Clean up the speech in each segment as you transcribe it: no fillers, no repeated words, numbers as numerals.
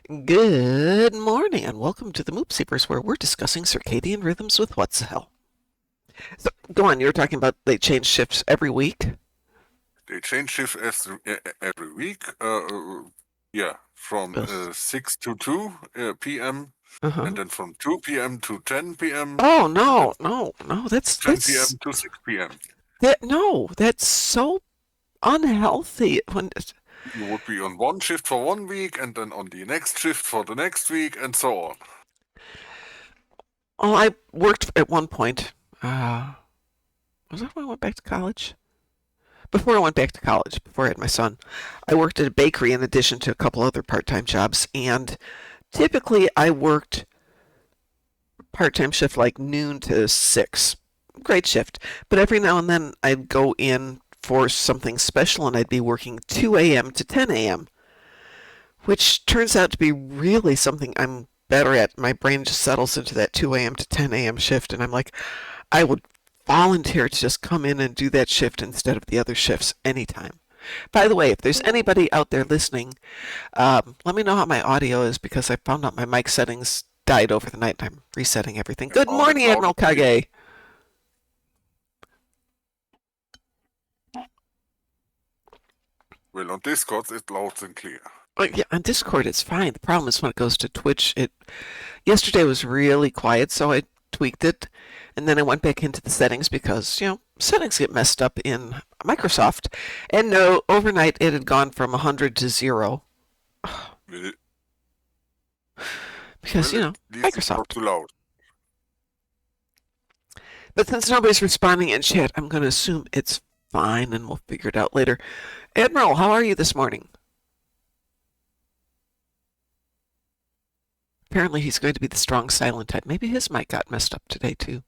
Good morning and welcome to the Moopsyverse where we're discussing circadian rhythms with Wotzehell. So, go on, you were talking about they change shifts every week? They change shift every week. From Yes. 6 to 2 p.m. Uh-huh. and then from 2 p.m. to 10 p.m. Oh, and then no, from no, no, that's, 10 that's, p.m. to 6 p.m. that, no, that's so unhealthy. You would be on one shift for 1 week and then on the next shift for the next week and so on. Oh, I worked at one point, was that when I went back to college? Before I went back to college, before I had my son, I worked at a bakery in addition to a couple other part-time jobs, and typically I worked part-time shift like noon to 6. Great shift. But every now and then I'd go in for something special and I'd be working 2 a.m. to 10 a.m., which turns out to be really something I'm better at. My brain just settles into that 2 a.m. to 10 a.m. shift, and I'm like, I would volunteer to just come in and do that shift instead of the other shifts anytime. By the way, if there's anybody out there listening, let me know how my audio is because I found out my mic settings died over the night and I'm resetting everything. I Good found it morning, loud Admiral and clear. Kage. Well, on Discord it's loud and clear. Yeah, on Discord it's fine. The problem is when it goes to Twitch. Yesterday was really quiet, so I tweaked it, and then I went back into the settings because settings get messed up in Microsoft. And no, overnight it had gone from 100 to 0 Well, because at least it's not Microsoft. too loud. But since nobody's responding in chat, I'm going to assume it's fine, and we'll figure it out later. Admiral, how are you this morning? Apparently he's going to be the strong silent type. Maybe his mic got messed up today too.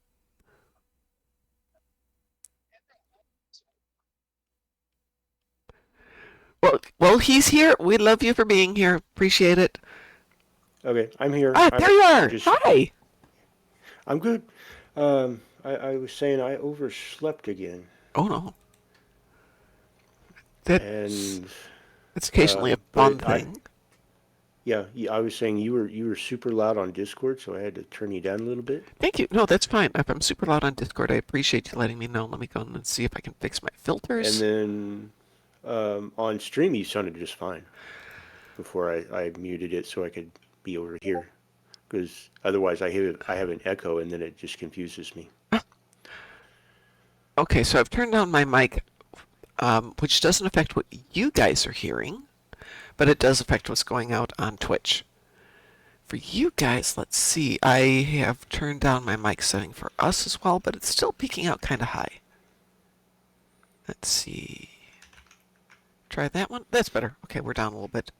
Well, he's here. We love you for being here. Appreciate it. Okay, I'm here. Ah, there you are. Just, Hi. I'm good. I was saying I overslept again, Oh no, that's and occasionally a fun but I thing. yeah, I was saying you were super loud on Discord, so I had to turn you down a little bit. Thank you. No, that's fine. If I'm super loud on Discord, I appreciate you letting me know. Let me go and see if I can fix my And filters. then on stream you sounded just fine before I muted it so I could be over here, because otherwise I have an echo and then it just confuses me. Okay, so I've turned down my mic, which doesn't affect what you guys are hearing, but it does affect what's going out on Twitch. For you guys, let's see. I have turned down my mic setting for us as well, but it's still peaking out kind of high. Let's see. Try that one. That's better. Okay, we're down a little bit.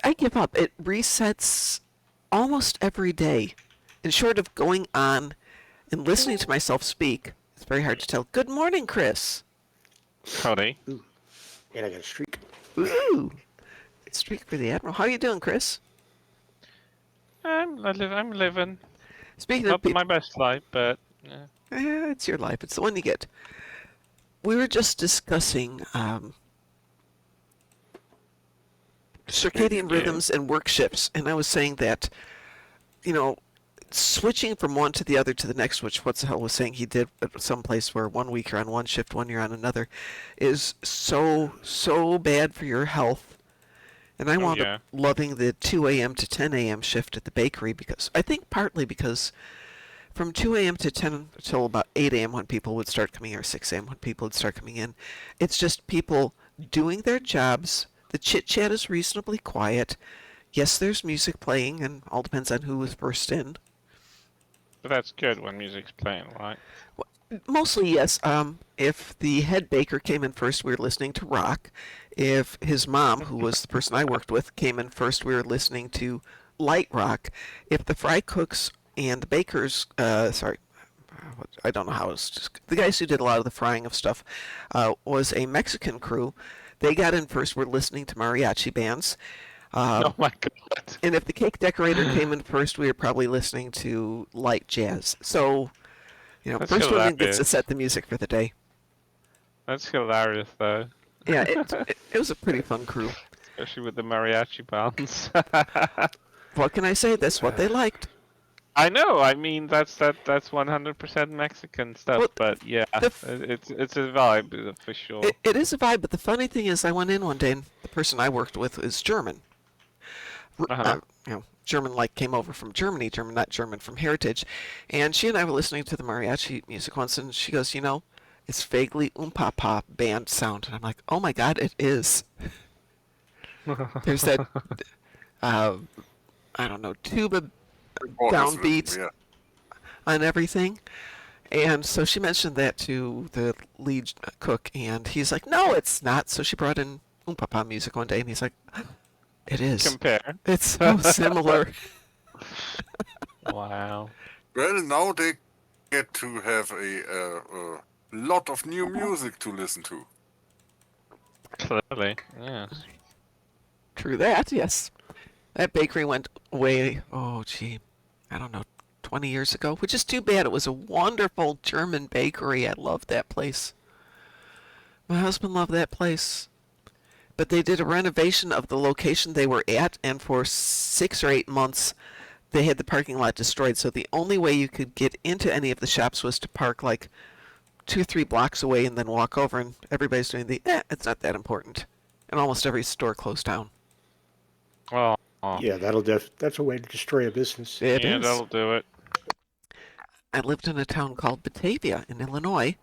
I give up. It resets almost every day. And short of going on and listening to myself speak, it's very hard to tell. Good morning, Kris. Howdy. Ooh, and I got a streak. Ooh, streak for the Admiral. How are you doing, Kris? I'm living Speaking of not people, my best life, but it's your life. It's the one you get. We were just discussing circadian rhythms and work shifts, and I was saying that, you know, switching from one to the other to the next, which Wotzehell was saying he did at some place where 1 week you're on one shift, 1 year on another, is so bad for your health. And I wound up loving the 2 a.m. to 10 a.m. shift at the bakery because I think partly because from 2 a.m. to 10 until about 8 a.m. when people would start coming in, or 6 a.m. when people would start coming in, it's just people doing their jobs. The chit chat is reasonably quiet. Yes, there's music playing, and all depends on who was first in. But that's good when music's playing, right? Mostly, yes. If the head baker came in first, we were listening to rock. If his mom, who was the person I worked with, came in first, we were listening to light rock. If the fry cooks and the bakers, I don't know how it's just, the guys who did a lot of the frying of stuff, was a Mexican crew. They got in first. We're listening to mariachi bands. Oh my god. And if the cake decorator came in first, we were probably listening to light jazz. So, That's first one in gets to hilarious. set the music for the day. That's hilarious, though. Yeah, it was a pretty fun crew. Especially with the mariachi bands. What can I say? That's what they liked. I know. I mean, that's 100% Mexican stuff. Well, But yeah, the f- it's a vibe for sure. it is a vibe, but the funny thing is, I went in one day and the person I worked with is German. Uh-huh. German like came over from Germany, German not German from heritage, and she and I were listening to the mariachi music once, and she goes, it's vaguely papa band sound, and I'm like, oh my god, it is. There's that, uh, I don't know, tuba downbeats Yeah. on everything. And so she mentioned that to the lead cook, and he's like, no, it's not. So she brought in papa music one day, and he's like, it is. Compare. It's so similar. Wow. Well, now they get to have a lot of new music to listen to. Clearly, yes. True that, yes. That bakery went away, oh gee, I don't know, 20 years ago, which is too bad. It was a wonderful German bakery. I loved that place. My husband loved that place. But they did a renovation of the location they were at, and for 6 or 8 months, they had the parking lot destroyed. So the only way you could get into any of the shops was to park like 2 or 3 blocks away and then walk over, and everybody's doing it's not that important. And almost every store closed down. Oh. Yeah, that's a way to destroy a business. It Yeah, is. that'll do it. I lived in a town called Batavia in Illinois,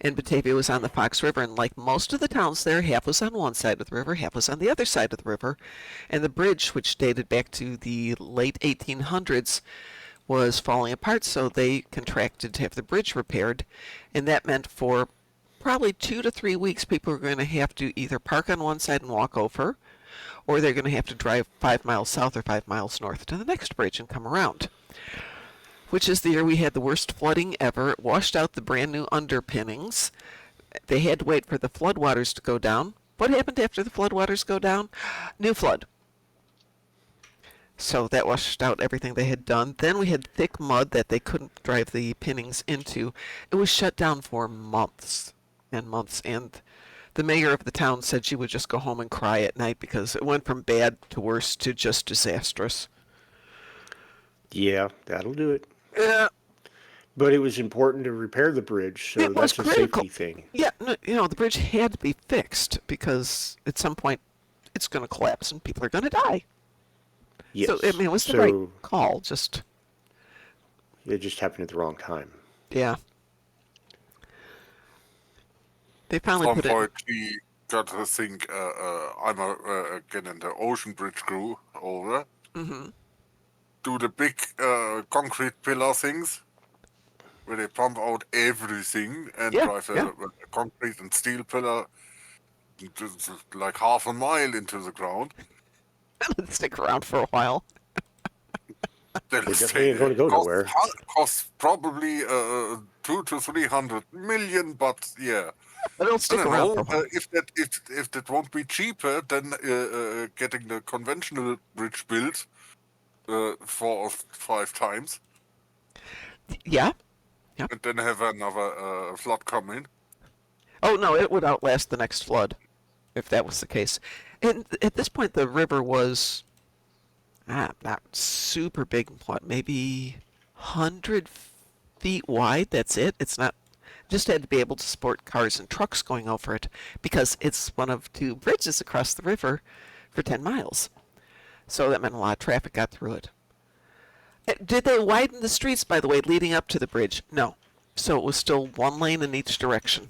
and Batavia was on the Fox River, and like most of the towns there, half was on one side of the river, half was on the other side of the river, and the bridge, which dated back to the late 1800s, was falling apart, so they contracted to have the bridge repaired, and that meant for probably 2 to 3 weeks people were going to have to either park on one side and walk over, or they're going to have to drive 5 miles south or 5 miles north to the next bridge and come around. Which is the year we had the worst flooding ever. It washed out the brand new underpinnings. They had to wait for the floodwaters to go down. What happened after the floodwaters go down? New flood. So that washed out everything they had done. Then we had thick mud that they couldn't drive the pinnings into. It was shut down for months and months, and the mayor of the town said she would just go home and cry at night because it went from bad to worse to just disastrous. Yeah, that'll do it. Yeah. But it was important to repair the bridge, so It was that's a critical. safety thing. Yeah, no, the bridge had to be fixed because at some point it's going to collapse and people are going to die. Yes. So, I mean, it was the so right call, just, it just happened at the wrong time. yeah. They finally Some put it, point we got to think I'm getting the ocean bridge crew over. Do the big concrete pillar things where they pump out everything and Yeah, drive yeah. a concrete and steel pillar like half a mile into the ground. it'll stick around for a while. They'll They stay definitely ain't going to there. go nowhere. Costs probably 200 to 300 million, but yeah. But it'll I stick don't around know for a while. if that won't be cheaper than getting the conventional bridge built 4 or 5 times, Yeah. and then have another flood coming. Oh, no, it would outlast the next flood if that was the case. And at this point, the river was not super big, what, maybe 100 feet wide. That's it. It's not, just had to be able to support cars and trucks going over it because it's one of 2 bridges across the river for 10 miles. So that meant a lot of traffic got through it. Did they widen the streets, by the way, leading up to the bridge? No. So it was still 1 lane in each direction.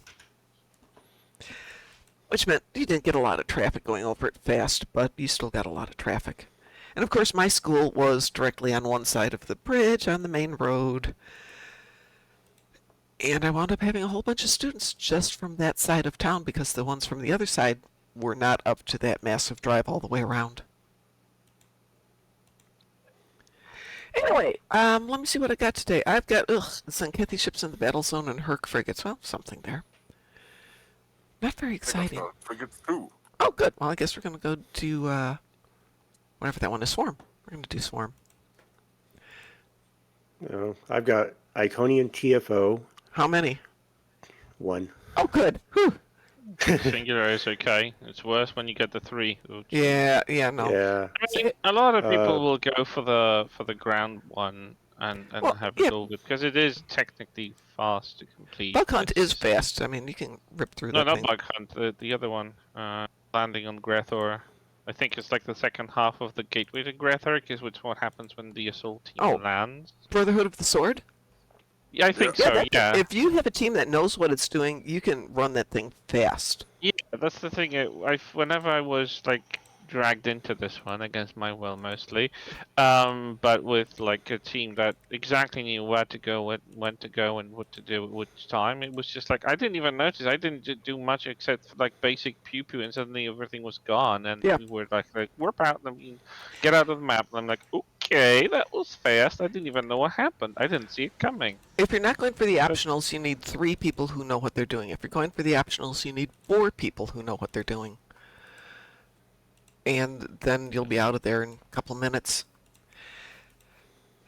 Which meant you didn't get a lot of traffic going over it fast, but you still got a lot of traffic. And of course, my school was directly on one side of the bridge on the main road. And I wound up having a whole bunch of students just from that side of town because the ones from the other side were not up to that massive drive all the way around. Anyway, let me see what I got today. I've got, the Sankethy ships in the battle zone and Herc frigates. Well, something there. Not very exciting. Frigates too. Oh, good. Well, I guess we're going to go to, whatever that one is, Swarm. We're going to do Swarm. I've got Iconian TFO How many? 1. Oh, good. Whew. Singular is okay. It's worse when you get the 3. Which Yeah, no. Yeah. I mean, a lot of people Uh, will go for the ground one and Well, have yeah, it all good because it is technically fast to complete. Bug Hunt It's is just fast. I mean, you can rip through no, that not thing. Bug Hunt. The other one, landing on Grethor. I think it's like the second half of the gateway to Grethor, is which what happens when the assault team Oh. lands. Brotherhood of the Sword? Yeah, I think Yeah. so. Yeah. If you have a team that knows what it's doing, you can run that thing fast. Yeah, that's the thing. Whenever I was like dragged into this one against my will mostly, but with like a team that exactly knew where to go, when to go, and what to do at which time, it was just like I didn't even notice. I didn't do much except for, like basic pew-pew, and suddenly everything was gone, and Yeah. we were like warp out. I mean, get out of the map, and I'm like, okay, that was fast. I didn't even know what happened. I didn't see it coming. If you're not going for the But- optionals, you need 3 people who know what they're doing. If you're going for the optionals, you need 4 people who know what they're doing. And then you'll be out of there in a couple of minutes.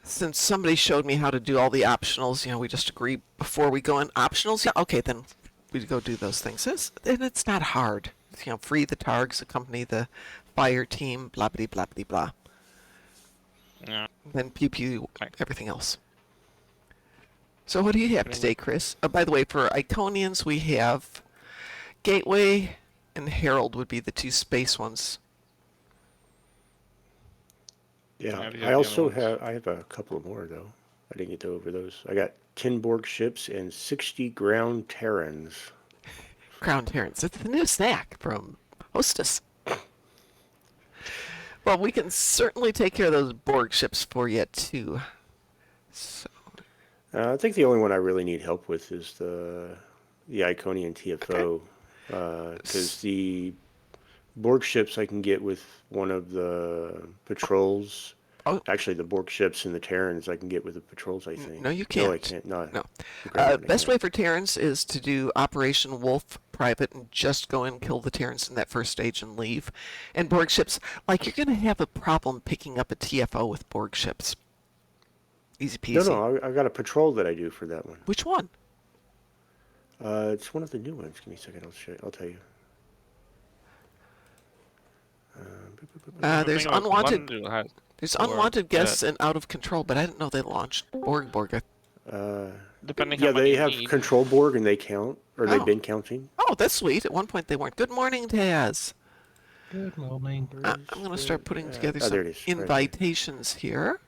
Since somebody showed me how to do all the optionals, we just agree before we go in optionals. Yeah, okay, then we go do those things. And it's not hard. Free the targs, accompany the fire team, blah blah blah blah blah. Yeah. Then pew pew Okay. everything else. So what do you have Pretty today, Kris? By the way, for Iconians we have Gateway and Herald would be the 2 space ones. Yeah. Yeah, these are I the also other ones. have a couple more though. I didn't get to over those. I got 10 Borg ships and 60 ground Terrans. Crown Terrans. It's the new snack from Hostess. Well, we can certainly take care of those Borg ships for you too. So, I think the only one I really need help with is the Iconian TFO, because the Borg ships I can get with one of the patrols. Oh. Actually, the Borg ships and the Terrans I can get with the patrols, I think. no, you No, I can't. can't. No. No. the ground one I Best can't. way for Terrans is to do Operation Wolf Private and just go in, kill the Terrans in that first stage and leave. And Borg ships, like you're going to have a problem picking up a TFO with Borg ships. Easy peasy. No, I've got a patrol that I do for that one. Which one? It's one of the new ones. Give me a second. I'll tell you. There's The thing about unwanted. London has- There's Or, unwanted guests and out of control, but I didn't know they launched Borg. Depending Yeah, how many they you have need. control Borg and they count, or Oh. they've been counting. Oh, that's sweet. At one point they weren't. Good morning, Taz. Good morning. I'm going to start putting together Oh, there some it is, right there. invitations here.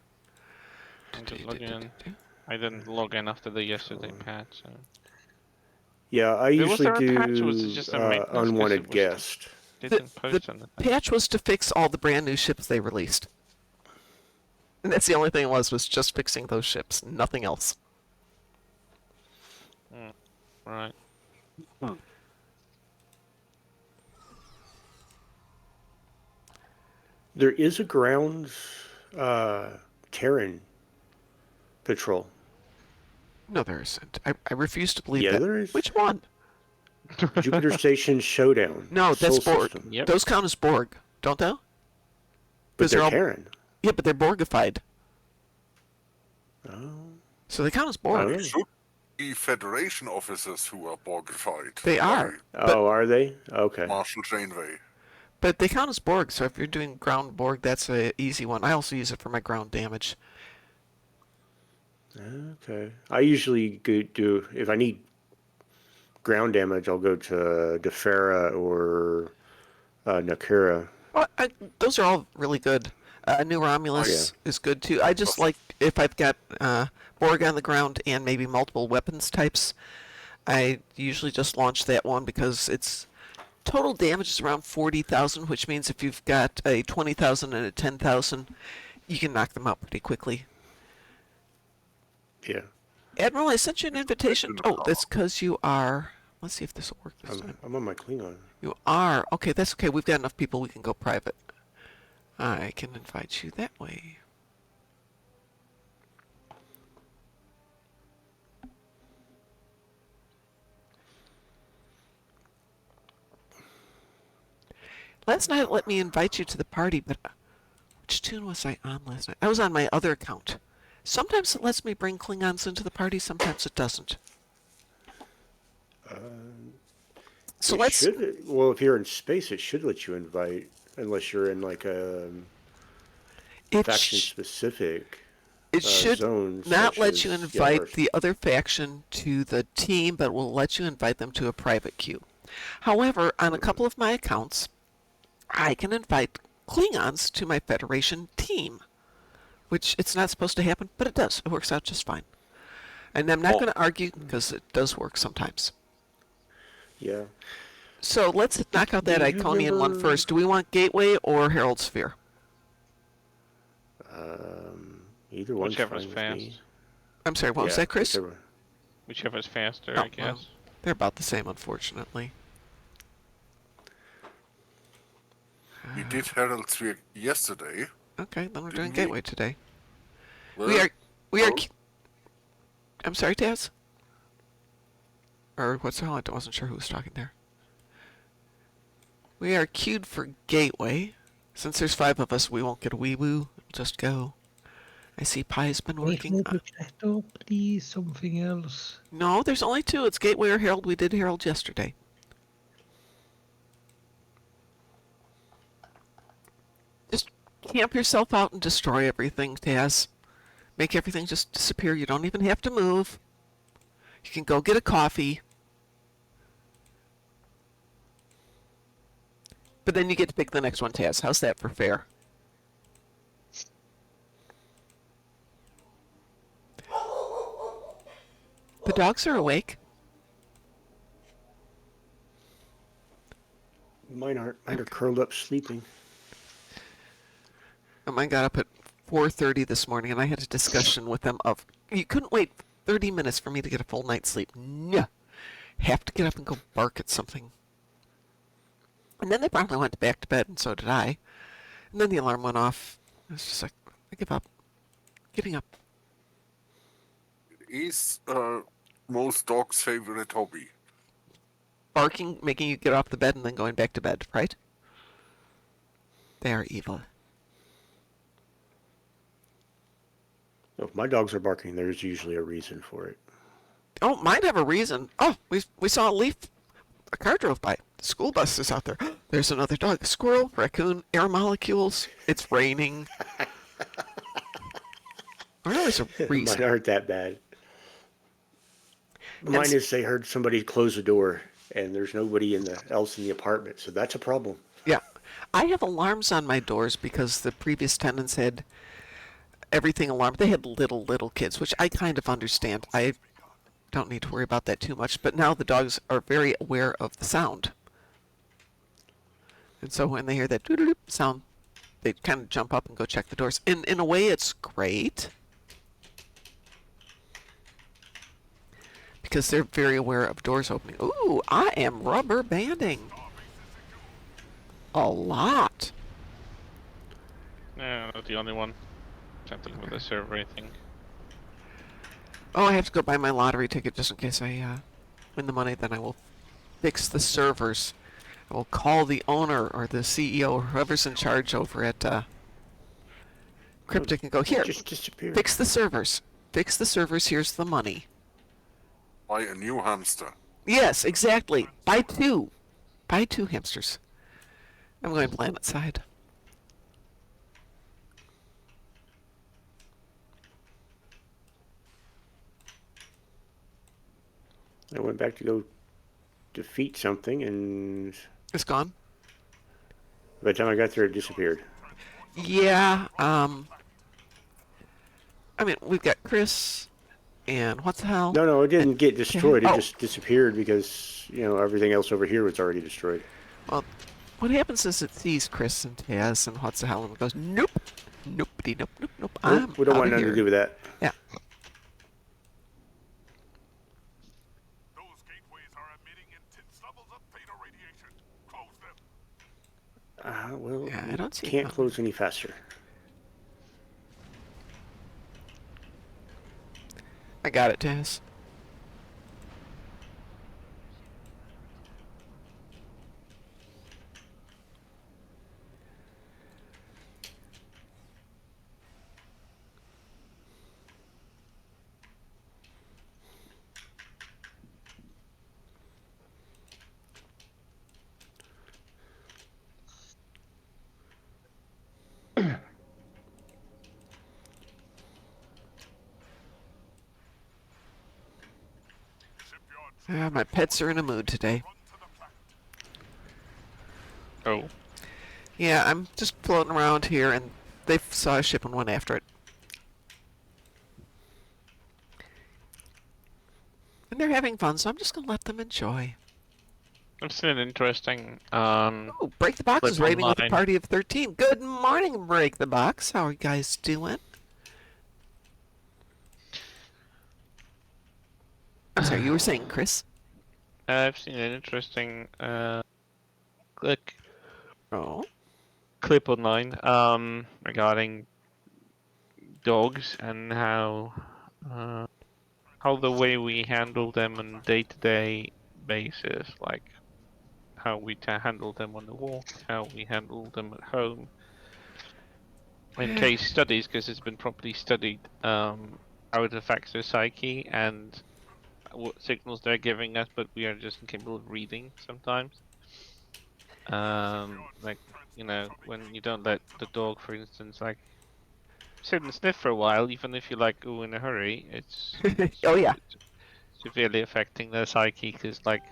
I'm just logging in. I didn't log in after the yesterday patch. So. Yeah, I Was usually there a patch or was it do just a maintenance 'cause unwanted it was guest. Didn't post anything. Patch was to fix all the brand new ships they released. And that's the only thing it was just fixing those ships, nothing else. Right. There is a ground Terran patrol. No, there isn't. I refuse to believe Yeah, that. there is. Which one? Jupiter Station Showdown. No, that's Sol Borg. System. Yep. Those count as Borg, don't they? But 'Cause they're all- Terran. Yeah, but they're Borgified. Oh. So they count as Borg. Oh. Should be Federation officers who are Borgified. They are. Oh, are they? Okay. Marshal Janeway. But they count as Borg, so if you're doing ground Borg, that's a easy one. I also use it for my ground damage. Okay. I usually do, if I need ground damage, I'll go to Defera or Nakura. Well, those are all really good. New Romulus is good too. I just like if I've got Borg on the ground and maybe multiple weapons types, I usually just launch that one because its total damage is around 40,000, which means if you've got a 20,000 and a 10,000, you can knock them out pretty quickly. Yeah. Admiral, I sent you an invitation. Oh, that's because you are. Let's see if this will work this time. I'm on my Klingon. You are. Okay, that's okay. We've got enough people we can go private. I can invite you that way. Last night it let me invite you to the party, but which tune was I on last night? I was on my other account. Sometimes it lets me bring Klingons into the party, sometimes it doesn't. So It let's. should. Well, if you're in space, it should let you invite, unless you're in like a It faction specific it should zone, not such let you as invite the other faction to the team, but will let you invite them to a private queue. However, on a couple of my accounts, I can invite Klingons to my Federation team, which it's not supposed to happen, but it does. It works out just fine. And I'm not going to argue because it does work sometimes. Yeah. So let's knock out that Do you Iconian one remember- first. Do we want Gateway or Herald Sphere? Either one's Whichever's fine with fast. me. I'm sorry, what was that, Kris? whichever. Whichever's faster, Oh, I guess. well, they're about the same, unfortunately. We did Herald Sphere yesterday. Okay, then we're doing Didn't we? Gateway today. Well, We are. oh. I'm sorry, Taz. Or what's the hell? I wasn't sure who was talking there. We are queued for Gateway. Since there's 5 of us, we won't get a wee woo. Just go. I see Pie's been working. Oh, please, something else. No, there's only 2. It's Gateway or Herald. We did Herald yesterday. Just camp yourself out and destroy everything, Taz. Make everything just disappear. You don't even have to move. You can go get a coffee. But then you get to pick the next one, Taz. How's that for fair? The dogs are awake. Mine aren't. Mine are curled up sleeping. Oh, mine got up at 4:30 this morning, and I had a discussion with them of, you couldn't wait 30 minutes for me to get a full night's sleep. No. Have to get up and go bark at something. And then they probably went back to bed, and so did I. And then the alarm went off. I was just like, I give up. Giving up. Is most dogs' favorite hobby. Barking, making you get off the bed, and then going back to bed, right? They are evil. If my dogs are barking, there's usually a reason for it. Oh, mine have a reason. Oh, we saw a leaf. A car drove by. The school bus is out there. There's another dog. A squirrel, raccoon, air molecules. It's raining. There's always a reason. Mine aren't that bad. Mine is they heard somebody close the door and there's nobody else in the apartment, so that's a problem. Yeah. I have alarms on my doors because the previous tenants had everything alarmed. They had little kids, which I kind of understand. I don't need to worry about that too much, but now the dogs are very aware of the sound. And so when they hear that doo-doo-doo sound, they kind of jump up and go check the doors. In a way, it's great, because they're very aware of doors opening. Ooh, I am rubber banding. A lot. No, not the only one. Something with the server, I think. Oh, I have to go buy my lottery ticket just in case I win the money. Then I will fix the servers. I will call the owner or the CEO or whoever's in charge over at Cryptic and go, here, Just disappear. fix the servers. Fix the servers, here's the money. Buy a new hamster. Yes, exactly. Buy 2. Buy 2 hamsters. I'm going planet side. I went back to go defeat something, and It's gone? by the time I got there, it disappeared. Yeah, I mean, we've got Kris and Wotzehell. No, it didn't get destroyed. It Oh. just disappeared because, everything else over here was already destroyed. Well, what happens is it sees Kris and Taz and Wotzehell and it goes, nope, nope, nope, nope, nope. I'm We don't want outta nothing to here. do with that. Yeah. Those gateways are emitting intense levels of theta radiation. Close them. Well, Yeah, I don't see can't them. close any faster. I got it, Taz. My pets are in a mood today. Oh. Yeah, I'm just floating around here, and they saw a ship and went after it. And they're having fun, so I'm just gonna let them enjoy. I've seen an interesting Oh, Break the Box is clip raving with a online. party of 13. Good morning, Break the Box. How are you guys doing? I'm sorry, you were saying, Kris? I've seen an interesting click Oh. clip online regarding dogs and how the way we handle them on day-to-day basis, like how we handle them on the walk, how we handle them at home, in case studies, because it's been properly studied, how it affects their psyche and what signals they're giving us, but we are just incapable of reading sometimes. Like, you know, when you don't let the dog, for instance, like sit and sniff for a while, even if you're like, ooh, in a hurry, it's Oh, yeah. severely affecting their psyche, because like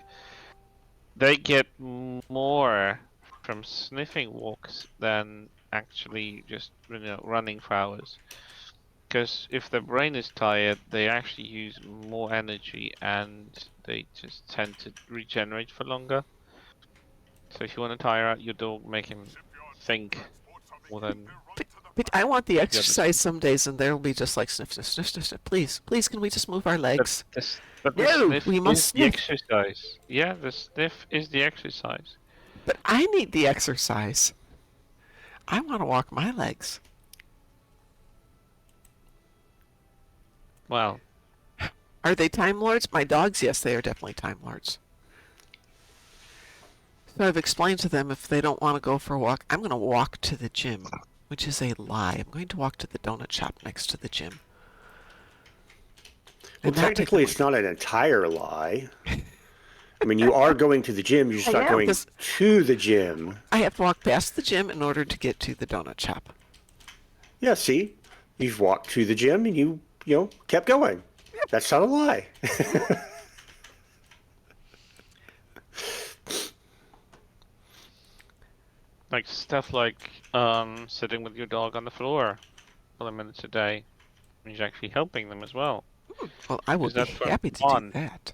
they get more from sniffing walks than actually just, you know, running for hours. Because if the brain is tired, they actually use more energy and they just tend to regenerate for longer. So if you want to tire out your dog, make him think more than But I want the the other. exercise some days, and they'll be just like sniff, sniff, sniff, sniff, sniff. Please, please, can we just move our legs? But the No, sniff we must is the sniff. exercise. Yeah, the sniff is the exercise. But I need the exercise. I want to walk my legs. Well, Are they Time Lords? My dogs, yes, they are definitely Time Lords. So I've explained to them if they don't want to go for a walk, I'm going to walk to the gym, which is a lie. I'm going to walk to the donut shop next to the gym. Well, And not take technically, them it's not an entire lie. I mean, you are going to the gym, you're just I not am, going 'cause to the gym. I have to walk past the gym in order to get to the donut shop. Yeah, see? You've walked to the gym and you kept going. That's not a lie. like stuff like sitting with your dog on the floor for a minute a day, is actually helping them as well. Well, I will Because be that forms happy a to do bond. that.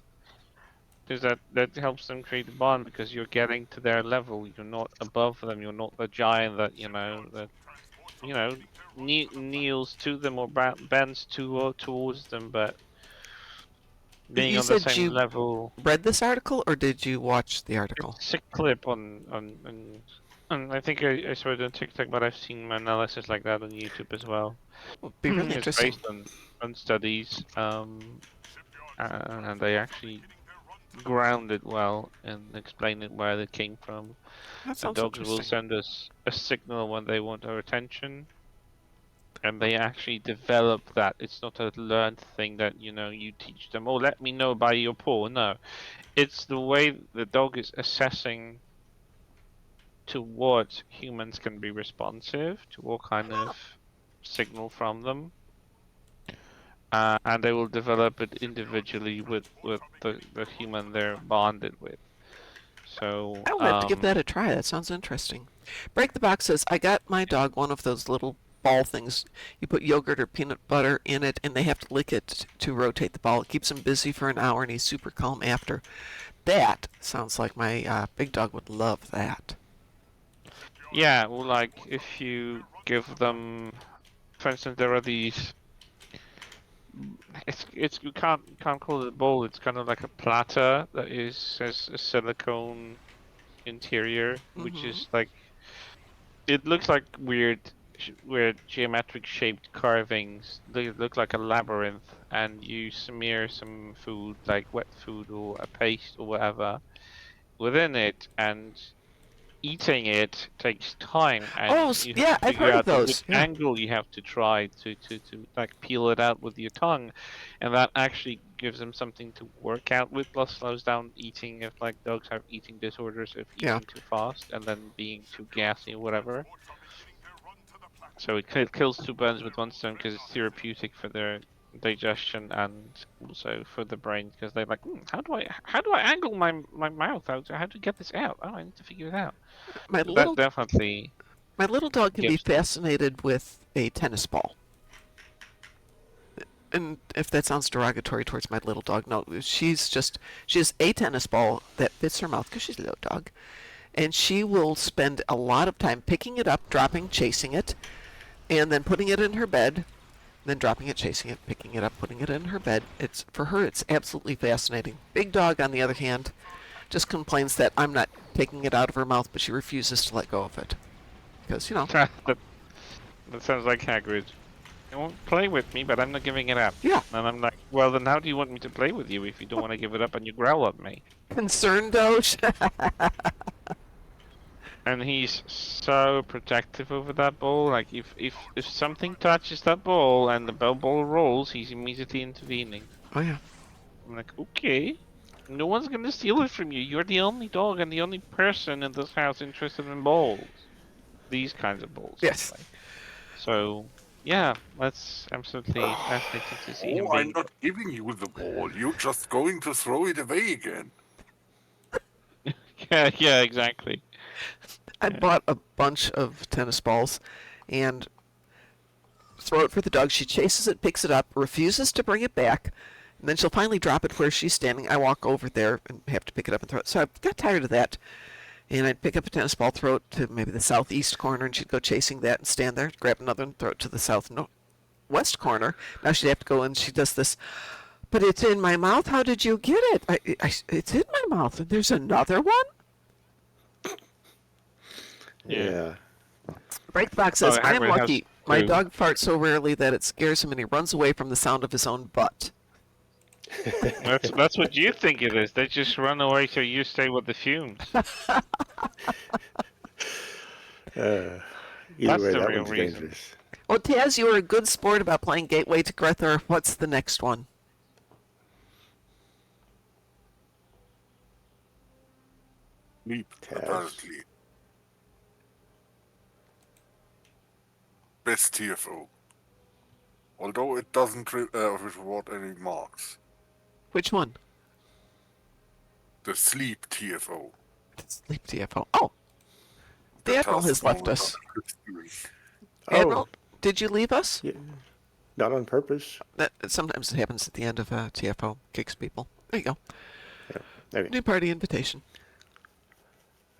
Because that helps them create a bond because you're getting to their level. You're not above them. You're not the giant that kneels to them or bends towards them, but being You on the said same you level. read this article, or did you watch the article? It's a clip on I think I saw it on TikTok, but I've seen analysis like that on YouTube as well. It would be really It's interesting. based on studies, and they actually ground it well and explain it where they came from. That The sounds dogs will interesting. send us a signal when they want our attention, and they actually develop that. It's not a learned thing that you teach them. Oh, let me know by your paw. No, it's the way the dog is assessing to what humans can be responsive to, what kind of signal from them, and they will develop it individually with the human they're bonded with. So I will have to give that a try. That sounds interesting. Break the Box says, I got my dog one of those little ball things. You put yogurt or peanut butter in it, and they have to lick it to rotate the ball. It keeps him busy for an hour, and he's super calm after. That sounds like my big dog would love that. yeah, well, like if you give them, for instance, there are these. It's you can't call it a bowl. It's kind of like a platter that has a silicone interior, which Mm-hmm. is like it looks like weird geometric shaped carvings. They look like a labyrinth, and you smear some food, like wet food or a paste or whatever, within it, and eating it takes time, and Oh, you have yeah, to I've figure heard of out at which those. Yeah. angle you have to try to like peel it out with your tongue, and that actually gives them something to work out with. Plus, slows down eating if like dogs have eating disorders if Yeah. eating too fast and then being too gassy or whatever. So it kills two birds with one stone because it's therapeutic for their digestion and also for the brain because they're like, how do I angle my mouth? How to get this out? Oh, I need to figure it out. My So little that definitely my little dog can be gives them. fascinated with a tennis ball. And if that sounds derogatory towards my little dog, no, she has a tennis ball that fits her mouth because she's a little dog. And she will spend a lot of time picking it up, dropping, chasing it, and then putting it in her bed, then dropping it, chasing it, picking it up, putting it in her bed. It's for her, it's absolutely fascinating. Big dog, on the other hand, just complains that I'm not taking it out of her mouth, but she refuses to let go of it. Because, that sounds like Hagrid. You won't play with me, but I'm not giving it up. Yeah. And I'm like, well, then how do you want me to play with you if you don't want to give it up and you growl at me? Concerned, Doge. And he's so protective over that ball. Like, if something touches that ball and the ball rolls, he's immediately intervening. Oh, yeah. I'm like, okay. No one's gonna steal it from you. You're the only dog and the only person in this house interested in balls. These kinds of balls. Yes. Anyway. So, yeah, that's absolutely fascinating to see him Oh, I'm being. not giving you the ball. You're just going to throw it away again. Yeah, exactly. I bought a bunch of tennis balls and throw it for the dog. She chases it, picks it up, refuses to bring it back, and then she'll finally drop it where she's standing. I walk over there and have to pick it up and throw it. So I got tired of that. And I'd pick up a tennis ball, throw it to maybe the southeast corner, and she'd go chasing that and stand there, grab another and throw it to the southwest corner. Now she'd have to go and she does this. But it's in my mouth. How did you get it? It's in my mouth. And there's another one? Yeah. Breakbox says, I am Hagrid has lucky. My two. dog farts so rarely that it scares him and he runs away from the sound of his own butt. That's what you think it is. They just run away so you stay with the fumes. Either That's way, the that real one's reason. dangerous. Well, Taz, you were a good sport about playing Gateway to Grether. What's the next one? Sleep, Taz. apparently. Best TFO. Although it doesn't reward any marks. Which one? The Sleep TFO. Sleep TFO. Oh, the Admiral task has left mode us. that it's doing. Admiral, did you leave us? Yeah. Not on purpose. That sometimes it happens at the end of TFO. Kicks people. There you go. Yeah. Okay. New party invitation.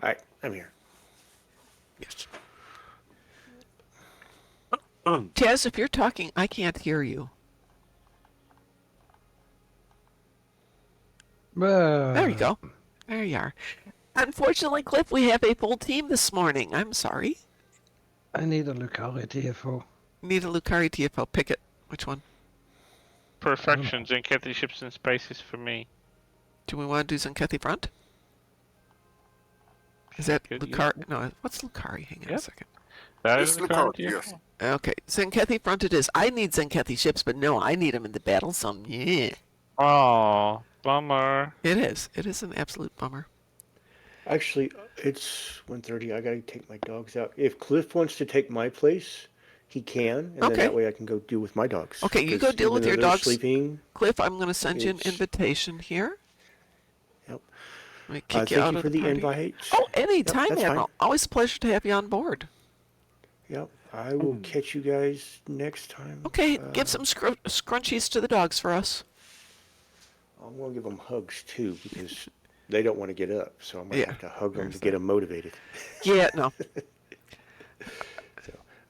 All right, I'm here. Yes. Taz, if you're talking, I can't hear you. There you go. There you are. Unfortunately, Cliff, we have a full team this morning. I'm sorry. I need a Lucari TFO. Need a Lucari TFO. Pick it. Which one? Perfection, Zenkethi ships in spaces for me. Do we want to do Zenkethi Front? Is that Could you? Lucari? No, what's Lucari? Hang on a Yep. second. That Yes, is the look card, out, yes. Okay, Zenkethi Front it is. I need Zenkethi ships, but no, I need them in the battle zone. Yeah. Oh, bummer. It is. It is an absolute bummer. Actually, it's 1:30. I gotta take my dogs out. If Cliff wants to take my place, he can, and then Okay. that way I can go deal with my dogs. Okay, you 'Cause go deal even with though your they're dogs. Sleeping. Cliff, I'm going to send you an It's- invitation here. Yep. Let me kick you Thank out you of for the party. invite. Oh, anytime, that's Admiral. fine. Always a pleasure to have you on board. Yep. I will catch you guys next time. Okay, give some scrunchies to the dogs for us. I'm gonna give them hugs too because they don't want to get up, so I'm gonna Yeah, have to hug them there's to get them motivated. Yeah, no.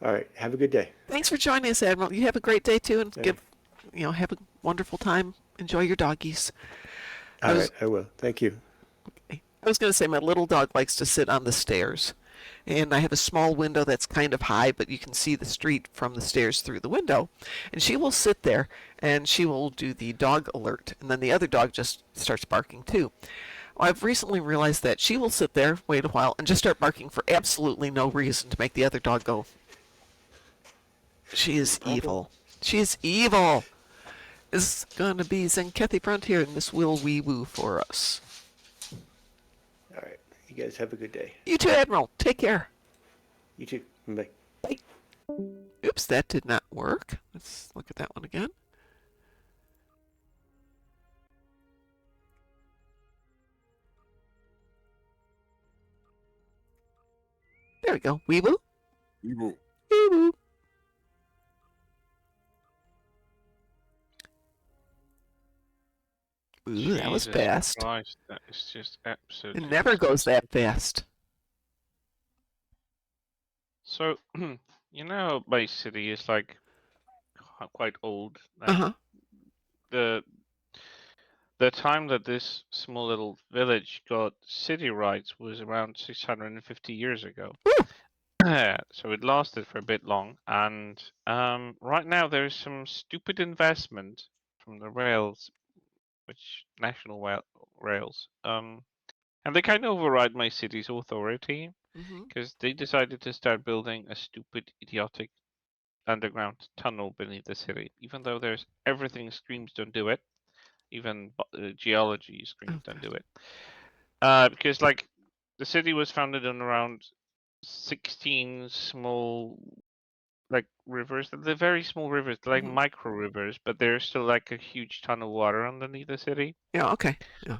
All right. Have a good day. Thanks for joining us, Admiral. You have a great day too, and have a wonderful time. Enjoy your doggies. All right. I will. Thank you. I was going to say my little dog likes to sit on the stairs, and I have a small window that's kind of high, but you can see the street from the stairs through the window. And she will sit there, and she will do the dog alert, and then the other dog just starts barking too. Well, I've recently realized that she will sit there, wait a while, and just start barking for absolutely no reason to make the other dog go. She is evil. She is evil. This is going to be Zenkethi Frontier, and this will wee-woo for us. All right. You guys have a good day. You too, Admiral. Take care. You too. Bye. Oops, that did not work. Let's look at that one again. There we go. Weeboo. Evo. Weeboo. Ooh, that was Jesus fast. Christ, that is just absolutely. It never goes that fast. So, you know, my city is like quite old. Like Uh-huh. the time that this small little village got city rights was around 650 years ago. So it lasted for a bit long, and right now there is some stupid investment from the rails, which rails, and they kind of override my city's authority Mm-hmm. because they decided to start building a stupid, idiotic underground tunnel beneath the city, even though there's everything screams don't do it. Even geology screams don't do it. Because like the city was founded on around 16 small like rivers. They're very small rivers, they're like micro rivers, but there's still like a huge ton of water underneath the city. Yeah, okay. Yeah.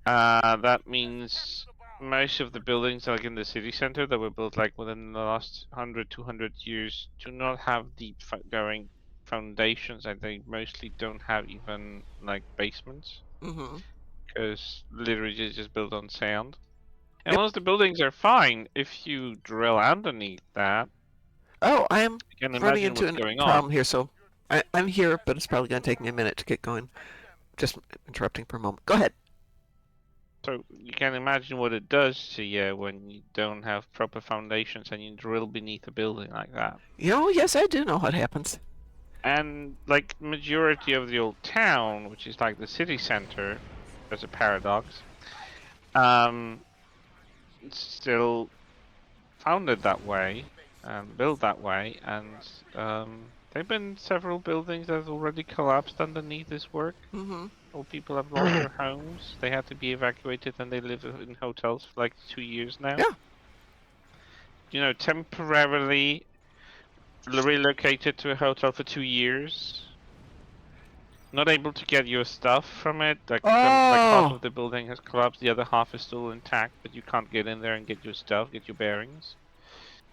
That means most of the buildings like in the city center that were built like within the last 100, 200 years do not have deep going foundations, and they mostly don't have even like basements Mm-hmm. because literally it's just built on sand. And Yep. most of the buildings are fine if you drill underneath that. Oh, I am You can running imagine into what's a going problem on. here, so I'm here, but it's probably going to take me a minute to get going. Just interrupting for a moment. Go ahead. So you can imagine what it does to you when you don't have proper foundations and you drill beneath a building like that. You know, yes, I do know what happens. And like majority of the old town, which is like the city center, as a paradox, it's still founded that way and built that way, and there've been several buildings that have already collapsed underneath this work. Mm-hmm. Or people have lost their homes. They had to be evacuated, and they live in hotels for like 2 years now. Yeah. You know, temporarily relocated to a hotel for 2 years. Not able to get your stuff from it. Like half Oh. of the building has collapsed, the other half is still intact, but you can't get in there and get your stuff, get your bearings.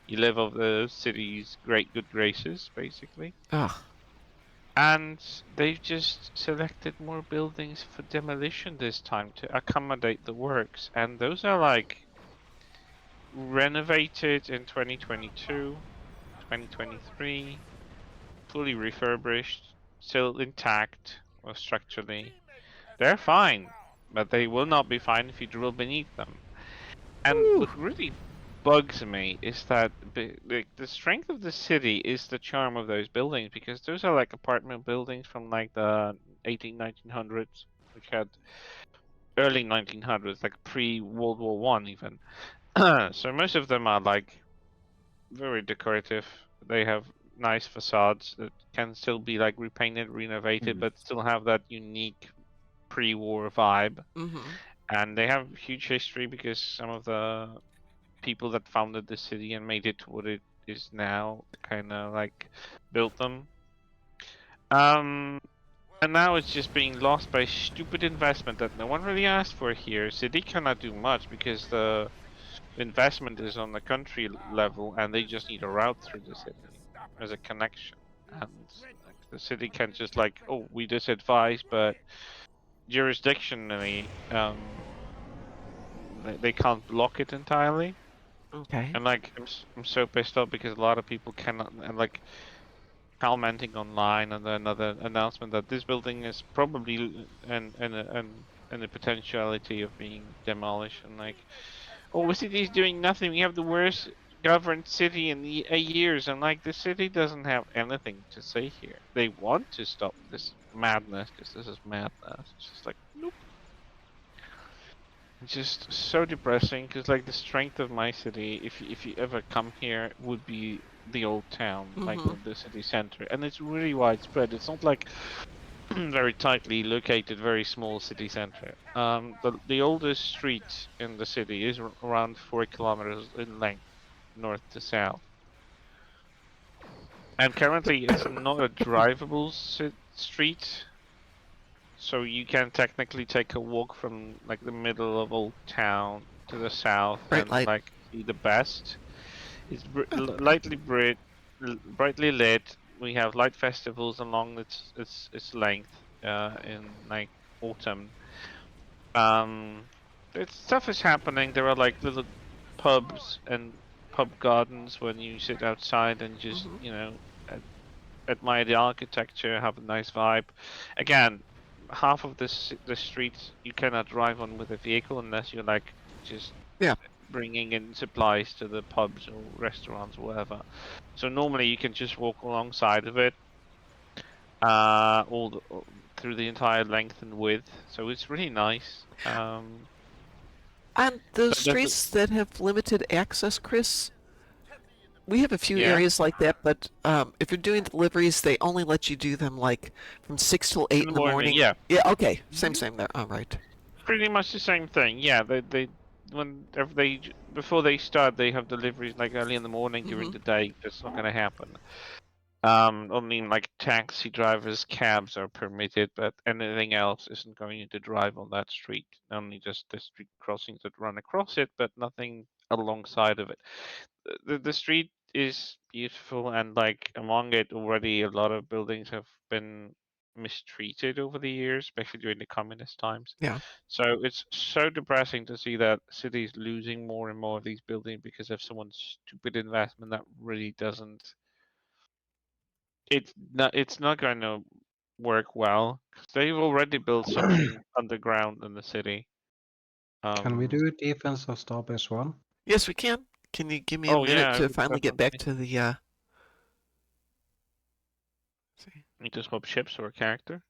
You live off the city's great good graces, basically. Ugh. And they've just selected more buildings for demolition this time to accommodate the works. And those are like renovated in 2022, 2023, fully refurbished, still intact or structurally. They're fine, but they will not be fine if you drill beneath them. And Ooh. what really bugs me is that the strength of the city is the charm of those buildings, because those are like apartment buildings from like the 1900s, which had early 1900s, like pre-World War One even. So most of them are like very decorative. They have nice facades that can still be like repainted, renovated, but still have that unique pre-war vibe. Mm-hmm. And they have huge history because some of the people that founded the city and made it to what it is now kind of like built them. And now it's just being lost by stupid investment that no one really asked for here. City cannot do much because the investment is on the country level, and they just need a route through the city as a connection. And like, the city can just like, oh, we just advise, but jurisdictionally, they can't block it entirely. Okay. And like, I'm so pissed off because a lot of people cannot, and like commenting online, and then another announcement that this building is probably and the potentiality of being demolished, and like, oh, the city's doing nothing. We have the worst governed city in the years. And like, the city doesn't have anything to say here. They want to stop this madness because this is madness. It's just like, nope. It's just so depressing because like the strength of my city, if you ever come here, would be the old town, like Mm-hmm. the city center, and it's really widespread. It's not like very tightly located, very small city center. The oldest street in the city is around 4 kilometers in length, north to south. And currently, it's not a drivable street, so you can technically take a walk from like the middle of Old Town to the south Bright and light. like see the best. It's brightly lit. We have light festivals along its length in like autumn. Stuff is happening. There are like little pubs and pub gardens when you sit outside and just admire the architecture, have a nice vibe. Again, half of the streets you cannot drive on with a vehicle unless you're like just Yeah. bringing in supplies to the pubs or restaurants or whatever. So normally you can just walk alongside of it, through the entire length and width. So it's really nice. On those So that's streets that have limited access, Kris, we have a few yeah. areas like that, but if you're doing deliveries, they only let you do them like from 6 till 8 In the in the morning, morning. yeah. Yeah, okay. Same there. All right. Pretty much the same thing. Yeah, they whenever before they start, they have deliveries like early in the morning during the day. That's not gonna happen. Only like taxi drivers, cabs are permitted, but anything else isn't going to drive on that street. Only just the street crossings that run across it, but nothing alongside of it. The street is beautiful, and like among it already a lot of buildings have been mistreated over the years, especially during the communist times. Yeah. So it's so depressing to see that cities losing more and more of these buildings because of someone's stupid investment that really doesn't. It's not going to work well 'cause they've already built something underground in the city. Can we do defense of Starbase 1? Yes, we can. Can you give me a Oh minute yeah, to finally get back definitely. to the Need to swap ships or a character.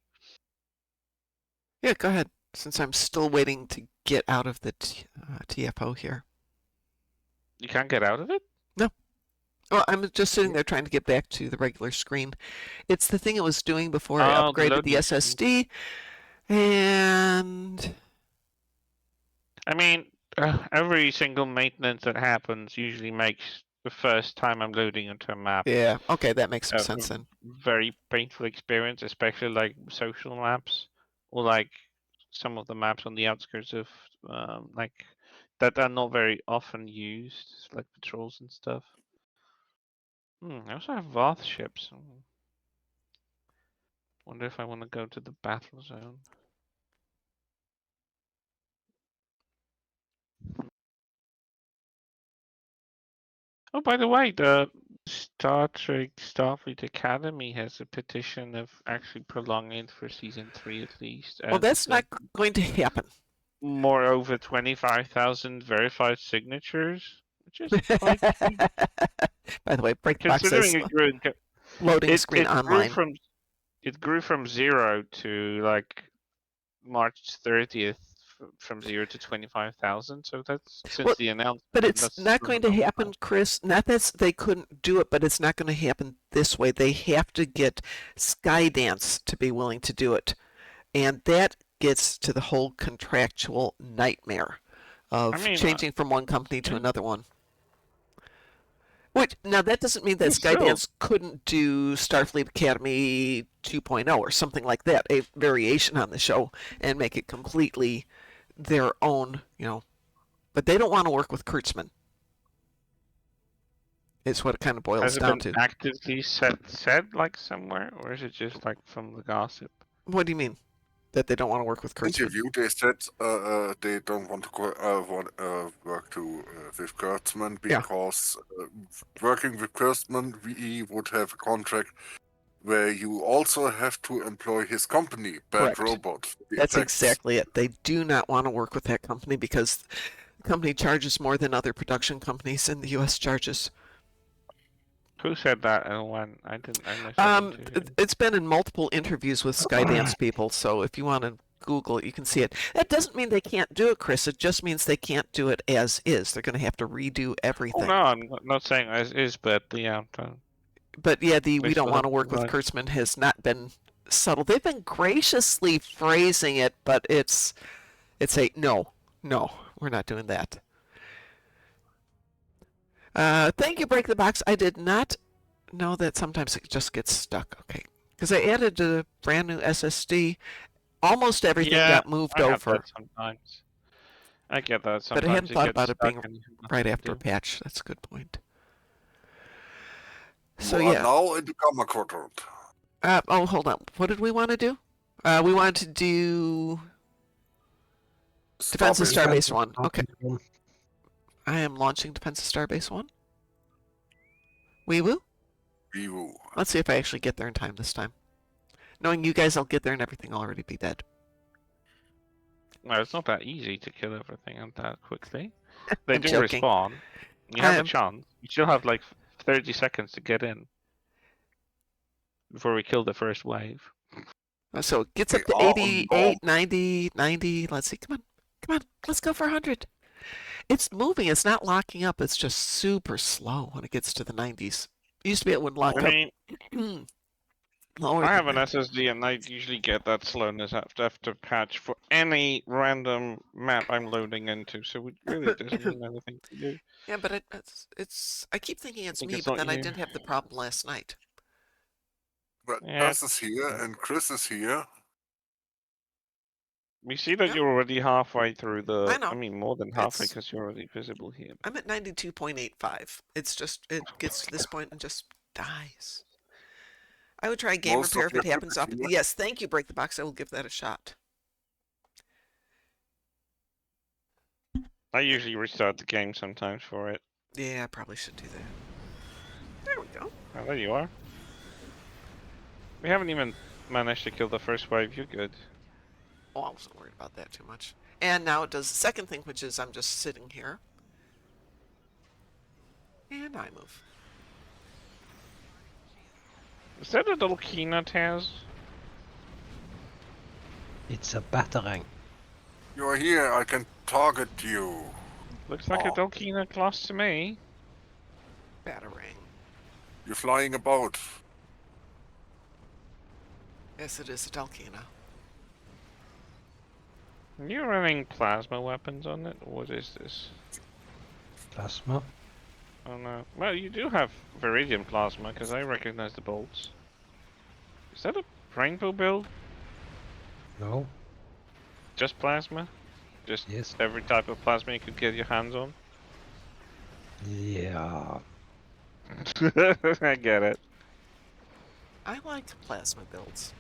Yeah, go ahead. Since I'm still waiting to get out of the TFO here. You can't get out of it? No. Well, I'm just sitting there trying to get back to the regular screen. It's the thing it was doing before I Oh, the upgraded the loading screen. SSD, and I mean, every single maintenance that happens usually makes the first time I'm loading into a map yeah, okay, that makes some a sense then. very painful experience, especially like social maps or like some of the maps on the outskirts of like that are not very often used, like patrols and stuff. I also have Voth ships. Wonder if I want to go to the battle zone. Oh, by the way, the Star Trek Starfleet Academy has a petition of actually prolonging it for season 3 at least. Well, And that's not going to happen. more over 25,000 verified signatures, which is quite By the way, Breakbox says considering it grew. loading screen online. It grew from 0 to like March 30th from 0 to 25,000. So that's since Well, the announcement. but it's That's not still going a to long happen, time. Kris. Not that they couldn't do it, but it's not going to happen this way. They have to get Skydance to be willing to do it. And that gets to the whole contractual nightmare of I mean, changing from one company to yeah, another one. Which, now that doesn't mean that still. Skydance couldn't do Starfleet Academy 2.0 or something like that, a variation on the show, and make it completely their own, But they don't want to work with Kurtzman. It's what it kind of boils Has it down been to. actively said like somewhere, or is it just like from the gossip? What do you mean? That they don't want to work with Kurtzman? Interview, they said they don't want to work with Kurtzman Yeah. because working with Kurtzman, we would have a contract where you also have to employ his company, Bad Correct. Robot. the That's effects. exactly it. They do not want to work with that company because the company charges more than other production companies in the U.S. charges. Who said that and when? I didn't. I missed that interview. It's been in multiple interviews with Skydance people, so if you want to Google it, you can see it. That doesn't mean they can't do it, Kris. It just means they can't do it as is. They're going to have to redo Oh everything. no, I'm not saying as is, but yeah. But yeah, we They don't still want to have work with to Kurtzman has not been subtle. They've been graciously phrasing it, but it's a no, we're not doing that. Thank you, Break the Box. I did not know that sometimes it just gets stuck. Okay, because I added a brand new SSD. Almost everything got moved I over. have that sometimes. I get that. But I hadn't Sometimes it thought gets about it stuck being and you have right nothing to after a do. patch. That's a good point. So You are yeah. now in the Gamma Quadrant. Oh, hold on. What did we want to do? We wanted to do Defense of Starbase 1. Okay. I am launching Defense of Starbase 1. Wee woo. Wee woo. Let's see if I actually get there in time this time. Knowing you guys, I'll get there and everything will already be dead. Well, it's not that easy to kill everything that quickly. They I'm do joking. respawn. You have a am- chance. You still have like 30 seconds to get in before we kill the first wave. So it gets up We to are on 88, bomb. 90, 90. Let's see. Come on. Come on. Let's go for 100. It's moving. It's not locking up. It's just super slow when it gets to the 90s. It used to be it would lock I mean, up lower I than have an that. SSD and I usually get that slowness after patch for any random map I'm loading into, so it really doesn't mean anything to you. Yeah, but I keep thinking it's think me, it's but not then I you. didn't have the problem last night. But Yeah. Gus is here and Kris is here. We see that Yeah. you're already halfway through the. I know. I mean, more than halfway It's- because you're already visible here. I'm at 92.85. It's just, it gets to this point and just dies. I would try game Most repair of if it your happens ship is often. here. Yes, thank you, Break the Box. I will give that a shot. I usually restart the game sometimes for it. Yeah, I probably should do that. There we go. Oh, there you are. We haven't even managed to kill the first wave. You're good. Oh, I wasn't worried about that too much. And now it does the second thing, which is I'm just sitting here. And I move. Is that a little Kina Taz? It's a batarang. You are here. I can target you. Looks like a Oh. Dolkina class to me. Batarang. You're flying about. Yes, it is a Dalkina. Are you running plasma weapons on it? What is this? Plasma. Oh no. Well, you do have Viridian plasma because I recognize the bolts. Is that a rainbow build? No. Just plasma? Just Yes. every type of plasma you could get your hands on? Yeah. I get it. I like plasma builds.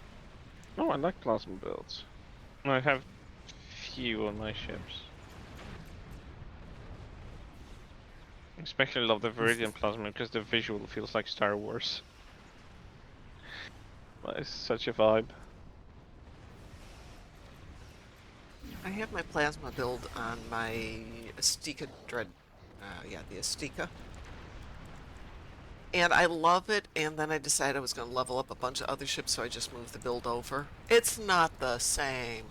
Oh, I like plasma builds. I have few on my ships. Especially love the Viridian plasma because the visual feels like Star Wars. Well, it's such a vibe. I have my plasma build on my Astika Dread. Yeah, the Astika. And I love it, and then I decided I was going to level up a bunch of other ships, so I just moved the build over. It's not the same.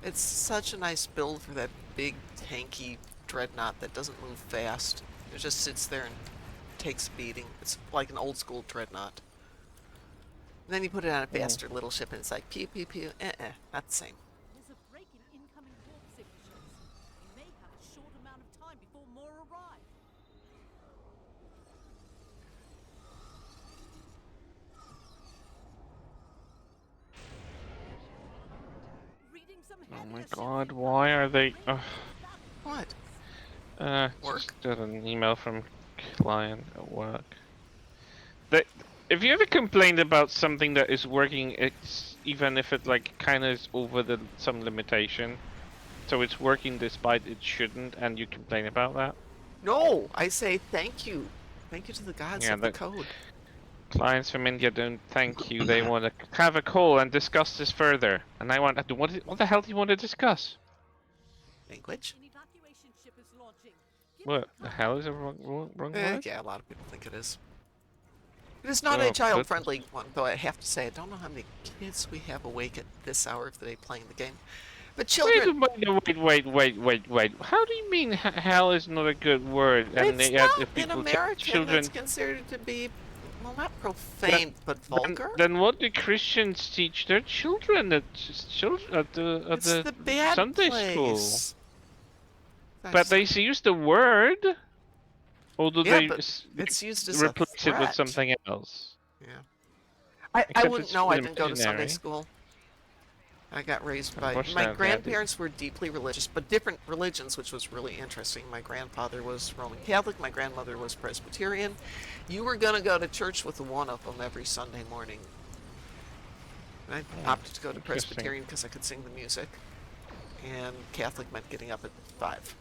It's such a nice build for that big, tanky dreadnought that doesn't move fast. It just sits there and takes a beating. It's like an old school dreadnought. And then you put it on a faster little ship, and it's like pew pew pew. Not the same. There's a break in incoming warp signatures. We may have a short amount of time before more arrive. Reading some Oh my heavier god, shipping why are they... What? Work? Just got an email from client at work. If you ever complained about something that is working, it's even if it like kind of is over some limitation, so it's working despite it shouldn't, and you complain about that. No, I say thank you. Thank you to the gods Yeah, of the that- code. Clients from India don't thank you. They want to have a call and discuss this further. And I want what the hell do you want to discuss? Language? An evacuation ship is launching. Give What it the time. hell is a wrong word? Yeah, a lot of people think it is. It is not Oh, a child-friendly one, though I have to say, I don't know how many kids we have awake at this hour of the day playing the game. But children... Wait. How do you mean hell is not a good word? And It's yet not if in people tell American. children, That's considered to be, well, not profane, but vulgar. then what do Christians teach their children at It's the the bad Sunday place. school? But they use the word, or do Yeah, they but it's used as a replace it with threat. something else? Yeah. I Except wouldn't it's know. I still didn't go to Sunday imaginary. school. I got raised by my Unfortunately, I did. grandparents were deeply religious, but different religions, which was really interesting. My grandfather was Roman Catholic, my grandmother was Presbyterian. You were going to go to church with one of them every Sunday morning. And I opted to go to Interesting. Presbyterian because I could sing the music, and Catholic meant getting up at 5.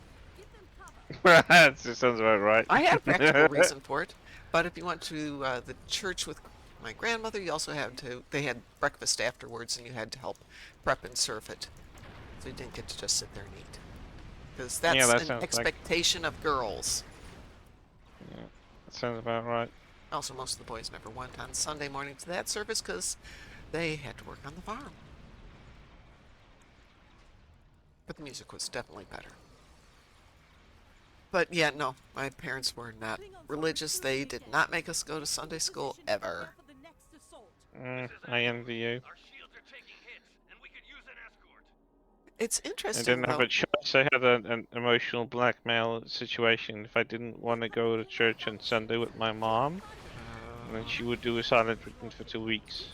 That sounds about right. I had a practical reason for it, but if you went to the church with my grandmother, you also had to. They had breakfast afterwards, and you had to help prep and serve it. So you didn't get to just sit there and eat, because that's that an sounds expectation of girls. Yeah, that sounds about right. Also, most of the boys never went on Sunday morning to that service because they had to work on the farm. But the music was definitely better. But yeah, no, my parents were not religious. They did not make us go to Sunday school ever. I envy you. It's I interesting, didn't have though. a choice. I had an emotional blackmail situation. If I didn't want to go to church on Sunday with my mom, then she would do a silent treatment for 2 weeks.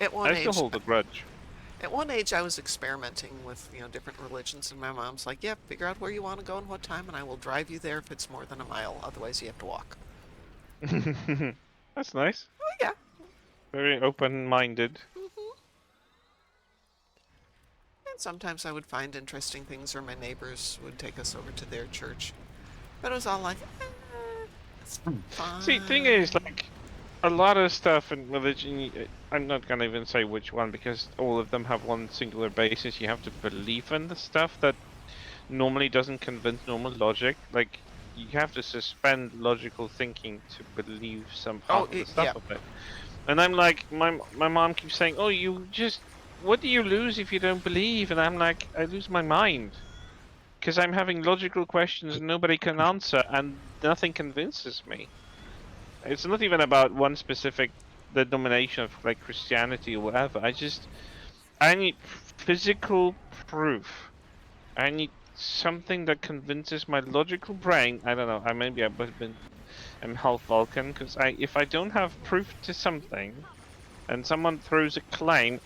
At one I still age, hold a grudge. At one age, I was experimenting with, different religions, and my mom's like, yeah, figure out where you want to go and what time, and I will drive you there if it's more than a mile. Otherwise, you have to walk. That's nice. Oh, yeah. Very open-minded. And sometimes I would find interesting things, or my neighbors would take us over to their church. But it was all like, it's fine. See, thing is, like, a lot of stuff in religion, I'm not gonna even say which one, because all of them have one singular basis. You have to believe in the stuff that normally doesn't convince normal logic. Like, you have to suspend logical thinking to believe some part of the stuff of it. And I'm like, my mom keeps saying, oh, what do you lose if you don't believe? And I'm like, I lose my mind. Because I'm having logical questions nobody can answer, and nothing convinces me. It's not even about one specific denomination of like Christianity or whatever. I need physical proof. I need something that convinces my logical brain. I don't know. I'm half Vulcan, because if I don't have proof to something, and someone throws a claim,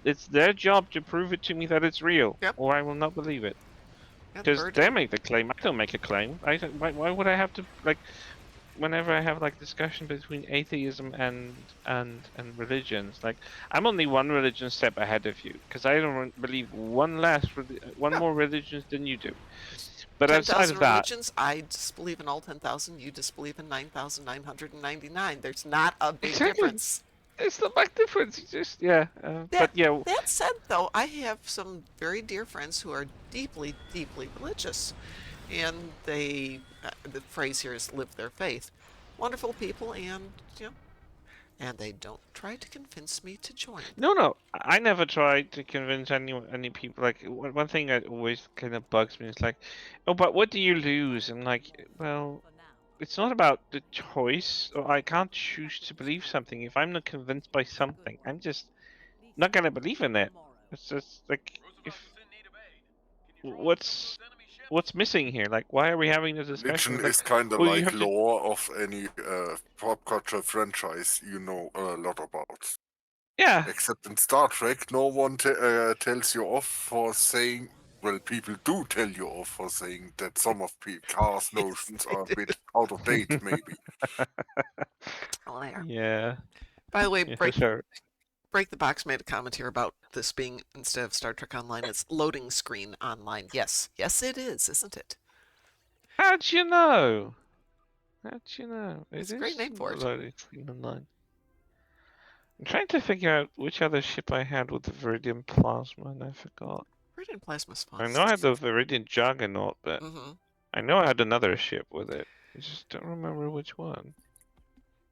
it's their job to prove it to me that it's real, or I will not believe it. Because they make the claim, I don't make a claim. Why would I have to, like, whenever I have like discussion between atheism and religions, like, I'm only one religion step ahead of you, because I don't believe one more religions than you do. But outside of that, religions, I disbelieve in all 10,000. You disbelieve in 9,999. There's not a big difference. It's not big difference. It's just but yeah. That said, though, I have some very dear friends who are deeply, deeply religious, and they the phrase here is live their faith. Wonderful people, and and they don't try to convince me to join. No, I never tried to convince any people. Like, one thing that always kind of bugs me is like, oh, but what do you lose? And like, well, it's not about the choice. Or I can't choose to believe something. If I'm not convinced by something, I'm just not gonna believe in it. It's just like, what's missing here? Like, why are we having this discussion? Religion is kind of like lore of any pop culture franchise you know a lot about. Yeah. Except in Star Trek, no one tells you off for saying. Well, people do tell you off for saying that some of cast notions are a bit out of date, maybe. Yeah. By the way, yeah, Break the Box made a comment here about this being, instead of Star Trek Online, it's loading screen online. Yes, it is, isn't it? How'd you know? It's a great name for it. Loading screen online. I'm trying to figure out which other ship I had with the Viridian Plasma, and I forgot. Viridian Plasma's fun. I know I had the Viridian Juggernaut, but I know I had another ship with it. I just don't remember which one.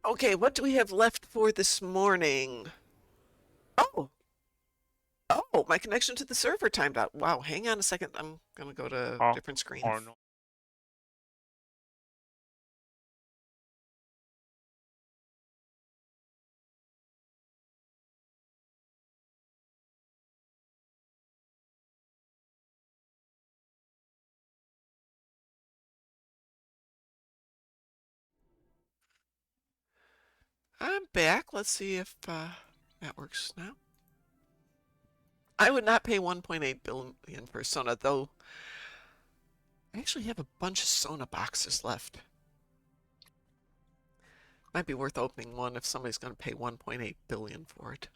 Okay, what do we have left for this morning? Oh, my connection to the server timed out. Wow, hang on a second. I'm going to go to a different screen. I'm back. Let's see if that works now. I would not pay 1.8 billion for Sona, though. I actually have a bunch of Sona boxes left. Might be worth opening one if somebody's going to pay 1.8 billion for it.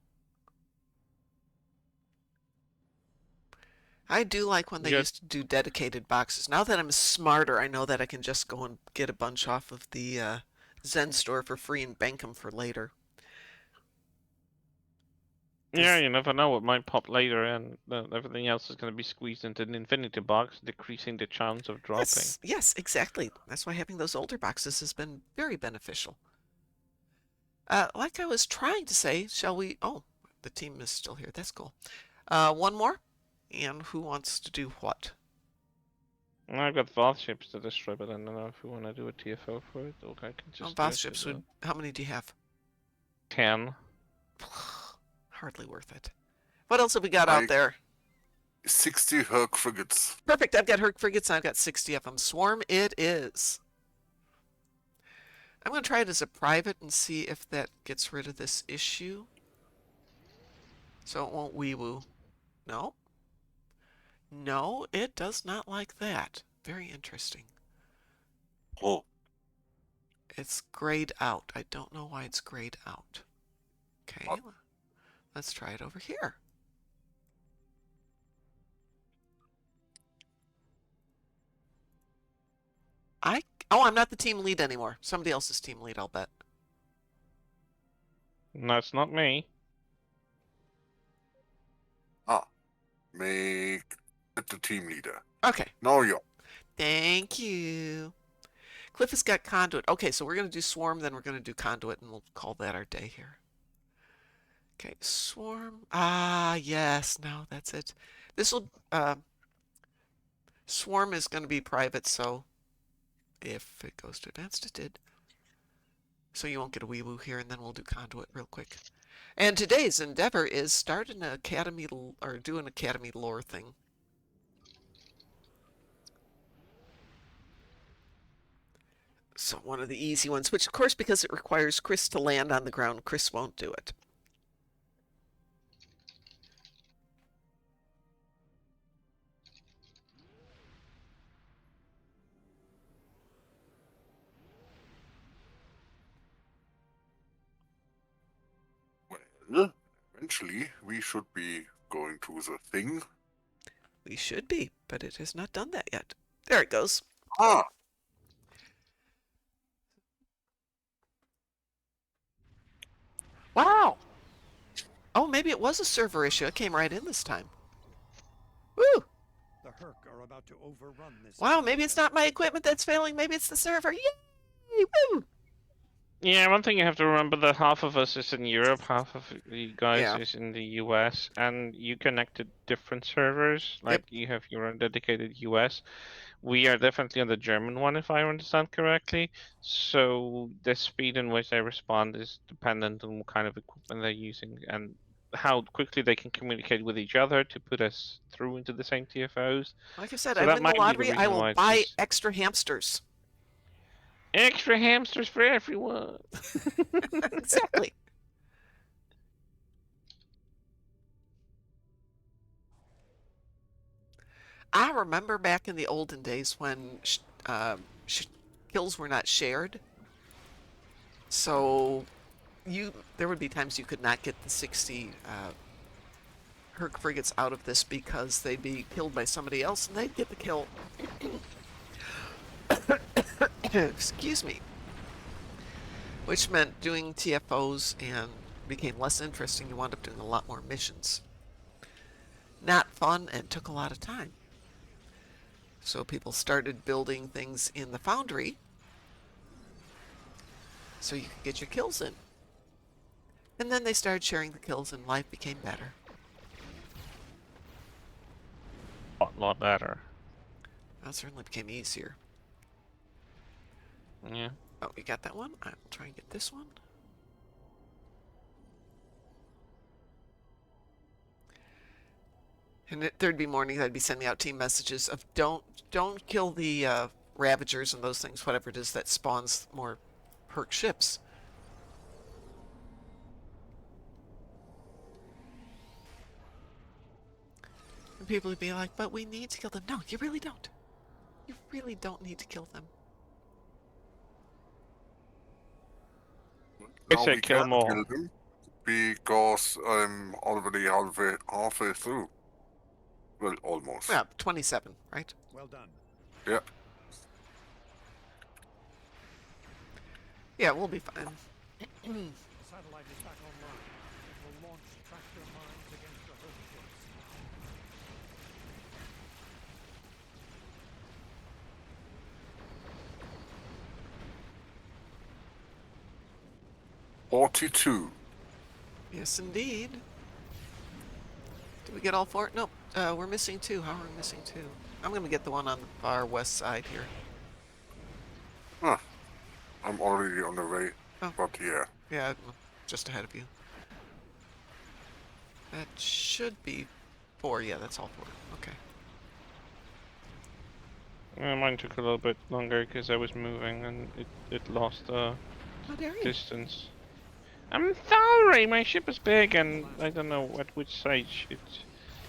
I do like when they used to do dedicated boxes. Now that I'm smarter, I know that I can just go and get a bunch off of the Zen store for free and bank them for later. Yeah, you never know what might pop later, and everything else is going to be squeezed into an infinity box, decreasing the chance of dropping. Yes, exactly. That's why having those older boxes has been very beneficial. Like I was trying to say, shall we... Oh, the team is still here. That's cool. One more? And who wants to do what? I've got Voth ships to destroy, but I don't know if we want to do a TFO for it, or I can just Voth ships would... How many do you have? 10. Hardly worth it. What else have we got out there? 60 Herc frigates. Perfect. I've got Herc frigates. I've got 60 of them. Swarm it is. I'm going to try it as a private and see if that gets rid of this issue. So it won't wee-woo. No. No, it does not like that. Very interesting. Oh. It's grayed out. I don't know why it's grayed out. Okay. What? Let's try it over here. Oh, I'm not the team lead anymore. Somebody else's team lead, I'll bet. That's not me. Make it the team leader. Okay. No, you. Thank you. Cliff has got conduit. Okay, so we're going to do swarm, then we're going to do conduit, and we'll call that our day here. Okay, swarm. Ah, yes. No, that's it. This will... swarm is going to be private, so... If it goes to advanced, it did. So you won't get a wee-woo here, and then we'll do conduit real quick. And today's endeavor is start an academy, or do an academy lore thing. So one of the easy ones, which of course, because it requires Kris to land on the ground, Kris won't do it. Well, eventually we should be going to the thing. We should be, but it has not done that yet. There it goes. Ah. Wow. Oh, maybe it was a server issue. It came right in this time. Woo! The Herc are about to overrun this. Wow, maybe it's not my equipment that's failing. Maybe it's the server. Yay! Woo! Yeah, one thing you have to remember that half of us is in Europe, half of you guys is in the US, and you connect to different servers. Like you have your own dedicated US. We are definitely on the German one, if I understand correctly. So the speed in which they respond is dependent on what kind of equipment they're using and how quickly they can communicate with each other to put us through into the same TFOs. Like I said, So I that win the might be the lottery. I reason will why it's buy just- extra hamsters. Extra hamsters for everyone. Exactly. I remember back in the olden days when kills were not shared. So there would be times you could not get the 60 Herc frigates out of this because they'd be killed by somebody else and they'd get the kill. Excuse me. Which meant doing TFOs and became less interesting. You wound up doing a lot more missions. Not fun and took a lot of time. So people started building things in the foundry so you could get your kills in. And then they started sharing the kills and life became better. A lot better. Well, it certainly became easier. Yeah. Oh, you got that one? I'll try and get this one. And there'd be mornings I'd be sending out team messages of don't kill the Ravagers and those things, whatever it is that spawns more Herc ships. And people would be like, but we need to kill them. No, you really don't. You really don't need to kill them. I Now say we kill can more. kill them because I'm already halfway through. Well, almost. Well, 27, right? Well done. Yeah. Yeah, we'll be fine. The satellite is back online. It will launch tractor mines against the Herd ships. $42. Yes, indeed. Did we get all 4? Nope. We're missing 2. How are we missing 2? I'm going to get the one on the far west side here. Huh. I'm already on the way. Oh. But yeah. Yeah, just ahead of you. That should be 4. Yeah, that's all 4. Okay. Mine took a little bit longer because I was moving and it lost How dare you? distance. I'm sorry, my ship is big and I don't know at which side it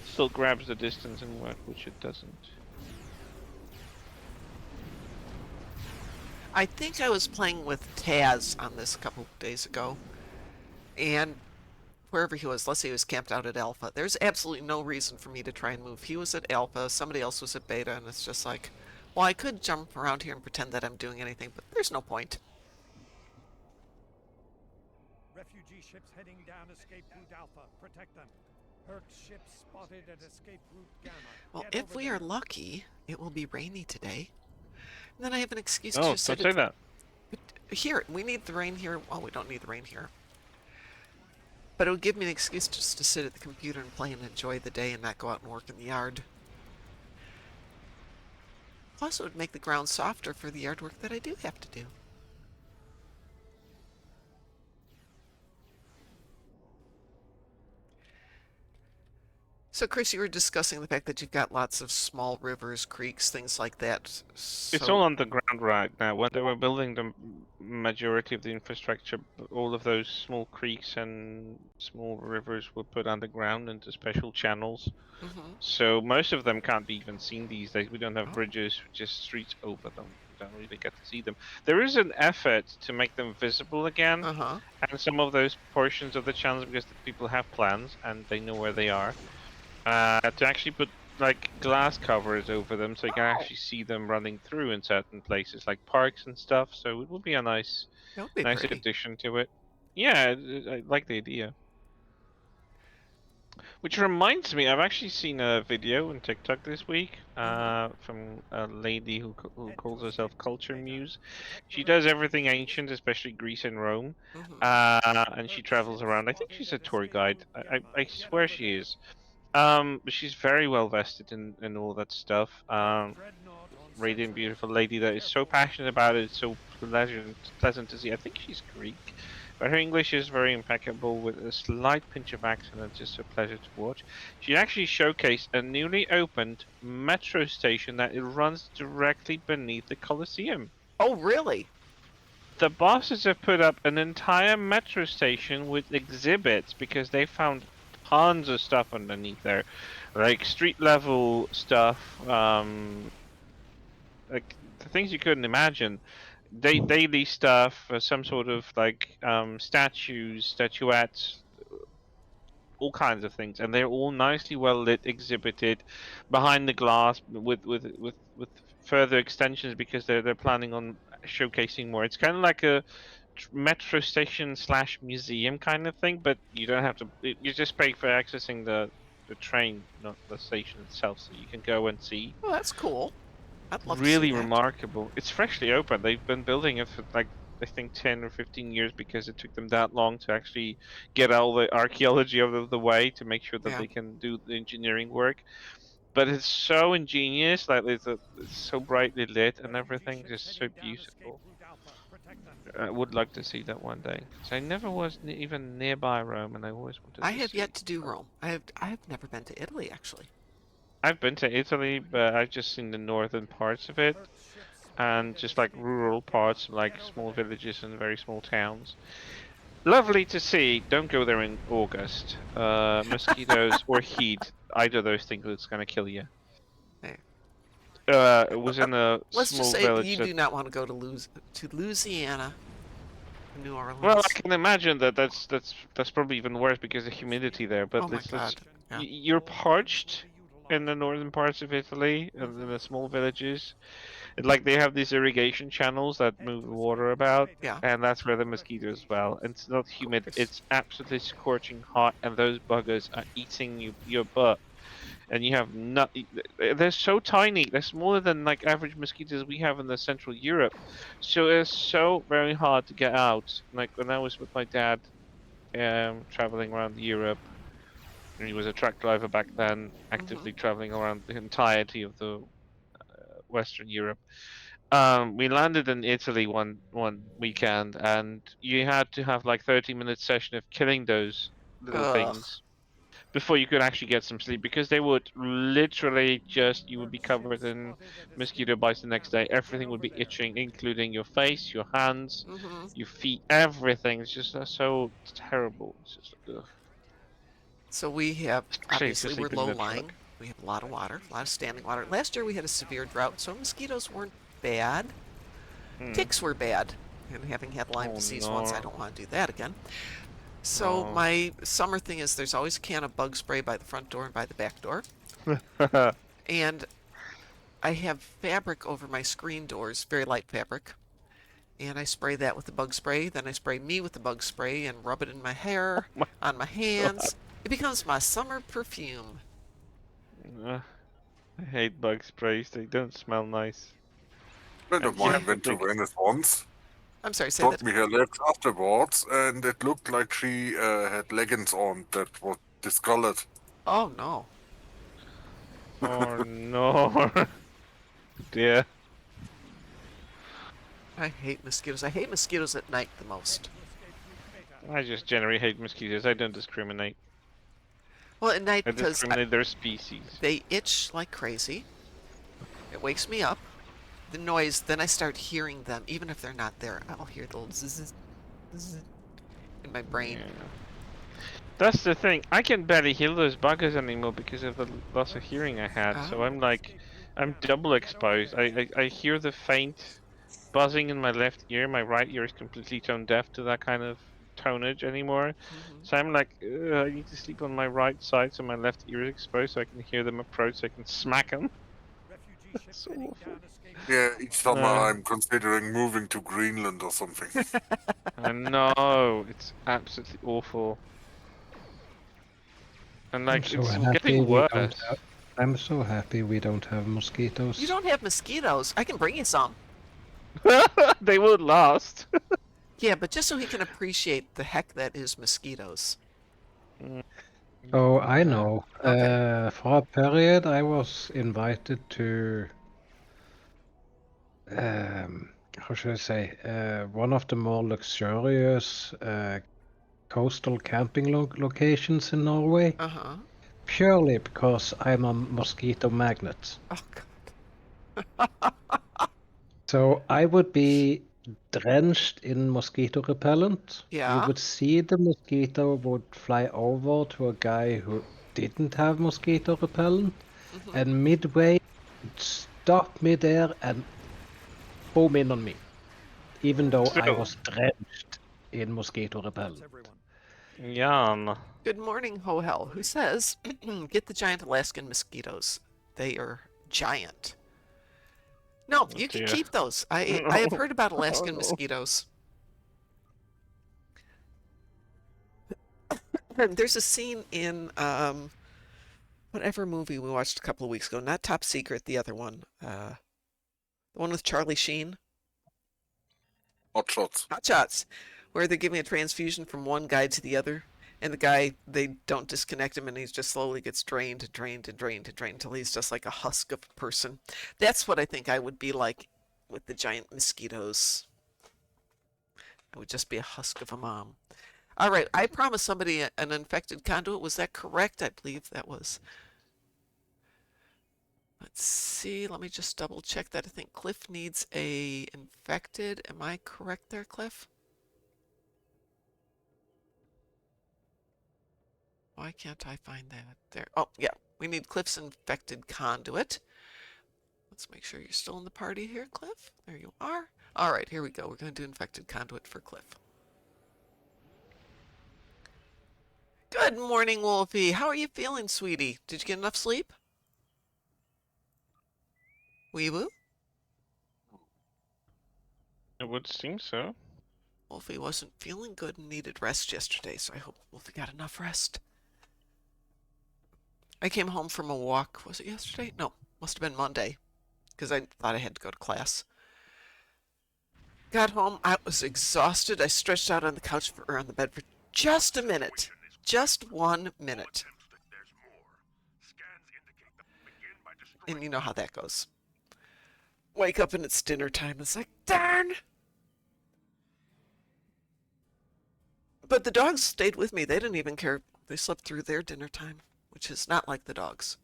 still grabs the distance and which it doesn't. I think I was playing with Taz on this a couple of days ago. And wherever he was, let's say he was camped out at Alpha. There's absolutely no reason for me to try and move. He was at Alpha, somebody else was at Beta, and it's just like, well, I could jump around here and pretend that I'm doing anything, but there's no point. Refugee ships heading down escape route Alpha. Protect them. Herc's ships spotted at escape route Gamma. Well, Get if over we there. are lucky, it will be rainy today. And then I have an excuse Oh, to don't sit say that. Here, we need the rain here. Well, we don't need the rain here. But it would give me an excuse just to sit at the computer and play and enjoy the day and not go out and work in the yard. Plus, it would make the ground softer for the yard work that I do have to do. So, Kris, you were discussing the fact that you've got lots of small rivers, creeks, things like that. It's all underground right now. When they were building the majority of the infrastructure, all of those small creeks and small rivers were put underground into special channels. So most of them can't be even seen these days. We don't have bridges, just streets over them. We don't really get to see them. There is an effort to make them visible again, and some of those portions of the channels, because the people have plans and they know where they are, to actually put like glass covers over them so you can actually see them running through in certain places, like parks and stuff. So it would be a nice addition to it. Yeah, I like the idea. Which reminds me, I've actually seen a video on TikTok this week from a lady who calls herself Culture Muse. She does everything ancient, especially Greece and Rome, and she travels around. I think she's a tour guide. I swear she is. She's very well vested in all that stuff. Radiant, beautiful lady that is so passionate about it. It's so pleasant to see. I think she's Greek. But her English is very impeccable with a slight pinch of accent and just a pleasure to watch. She actually showcased a newly opened metro station that it runs directly beneath the Colosseum. Oh, really? The bosses have put up an entire metro station with exhibits because they found tons of stuff underneath there. Like street level stuff, like the things you couldn't imagine. Daily stuff, some sort of like statues, statuettes, all kinds of things, and they're all nicely well lit, exhibited behind the glass with further extensions because they're planning on showcasing more. It's kind of like a metro station / museum kind of thing, but you don't have to. You just pay for accessing the train, not the station itself, so you can go and see. Well, that's cool. I'd love Really to see that. remarkable. It's freshly open. They've been building it for like I think 10 or 15 years because it took them that long to actually get all the archaeology out of the way to make sure that they can do the engineering work. But it's so ingenious, like it's so brightly lit and everything, just so beautiful. I would like to see that one day. So I never was even nearby Rome, and I always wanted to I have see yet to do Rome. I have never been to Italy, actually. I've been to Italy, but I've just seen the northern parts of it, and just like rural parts, like small villages and very small towns. Lovely to see. Don't go there in August. Mosquitoes or heat. either of those things was going to kill you. Hey. It was in a Let's small just say village. you that... do not want to go to Louisiana, New Orleans. Well, I can imagine that's probably even worse because of the humidity there. But Oh my God. Yeah. you're parched in the northern parts of Italy, and in the small villages. Like they have these irrigation channels that move the water about, Yeah. and that's where the mosquitoes dwell. And it's not humid; course. it's absolutely scorching hot, and those buggers are eating your butt. And you have not. They're so tiny. They're smaller than like average mosquitoes we have in the Central Europe. So it's so very hard to get out. Like when I was with my dad, traveling around Europe, and he was a truck driver back then, actively traveling around the entirety of the Western Europe. We landed in Italy one weekend, and you had to have like 30-minute session of killing those little Ugh. things before you could actually get some sleep, because they would literally just, you would be covered in mosquito bites the next day. Everything would be itching, including your face, your hands, your feet, everything. It's just so terrible. It's just like, ugh. So we have, Especially if you're obviously, we're sleeping in low a truck. lying. We have a lot of water, a lot of standing water. Last year we had a severe drought, so mosquitoes weren't bad. Ticks were bad. And having had Lyme disease once, I don't want to do that again. So my summer thing is there's always a can of bug spray by the front door and by the back door. And I have fabric over my screen doors, very light fabric. And I spray that with the bug spray. Then I spray me with the bug spray and rub it in my hair, on my hands. It becomes my summer perfume. I hate bug sprays. They don't smell nice. A friend of mine went to Venice once. I'm sorry, say Showed that. me her legs afterwards, and it looked like she had leggings on that were discolored. Oh no. Oh no. Dear. I hate mosquitoes. I hate mosquitoes at night the most. I just generally hate mosquitoes. I don't discriminate. Well, at night I because discriminate their species. they itch like crazy. It wakes me up. The noise, then I start hearing them, even if they're not there. I'll hear the little zzz, zzz in my brain. Yeah. That's the thing. I can barely hear those buggers anymore because of the loss of hearing I had. So I'm like, I'm double exposed. I hear the faint buzzing in my left ear. My right ear is completely tone deaf to that kind of tonage anymore. So I'm like, I need to sleep on my right side so my left ear is exposed so I can hear them approach, so I can smack them. So awful. Yeah, each summer I'm considering moving to Greenland or something. I know, it's absolutely awful. And like, it's getting worse. I'm so happy we don't have mosquitoes. You don't have mosquitoes. I can bring you some. They would last. Yeah, but just so he can appreciate the heck that is mosquitoes. Oh, I know. Okay. For a period, I was invited to, how should I say, one of the more luxurious coastal camping locations in Norway, purely because I'm a mosquito magnet. Oh, God. So I would be drenched in mosquito repellent. Yeah. You would see the mosquito would fly over to a guy who didn't have mosquito repellent, and midway it'd stop me there and boom in on me, even though I was drenched in mosquito repellent. Yum. Good morning, Wotzehell, who says, get the giant Alaskan mosquitoes. They are giant. No, you can keep those. I have heard about Alaskan mosquitoes. There's a scene in whatever movie we watched a couple of weeks ago, not Top Secret, the other one. The one with Charlie Sheen. Hot Shots. Hot Shots, where they're giving a transfusion from one guy to the other. And the guy, they don't disconnect him, and he just slowly gets drained and drained and drained and drained until he's just like a husk of a person. That's what I think I would be like with the giant mosquitoes. I would just be a husk of a mom. All right, I promised somebody an infected conduit. Was that correct? I believe that was. Let's see. Let me just double check that. I think Cliff needs a infected. Am I correct there, Cliff? Why can't I find that? There. Oh, yeah. We need Cliff's infected conduit. Let's make sure you're still in the party here, Cliff. There you are. All right, here we go. We're going to do infected conduit for Cliff. Good morning, Wolfie. How are you feeling, sweetie? Did you get enough sleep? Wee woo? It would seem so. Wolfie wasn't feeling good and needed rest yesterday, so I hope Wolfie got enough rest. I came home from a walk. Was it yesterday? No, must have been Monday, because I thought I had to go to class. Got home. I was exhausted. I stretched out on the couch or on the bed for just a minute. Just 1 minute. And you know how that goes. Wake up and it's dinner time. It's like, darn! But the dogs stayed with me. They didn't even care. They slept through their dinner time, which is not like the dogs.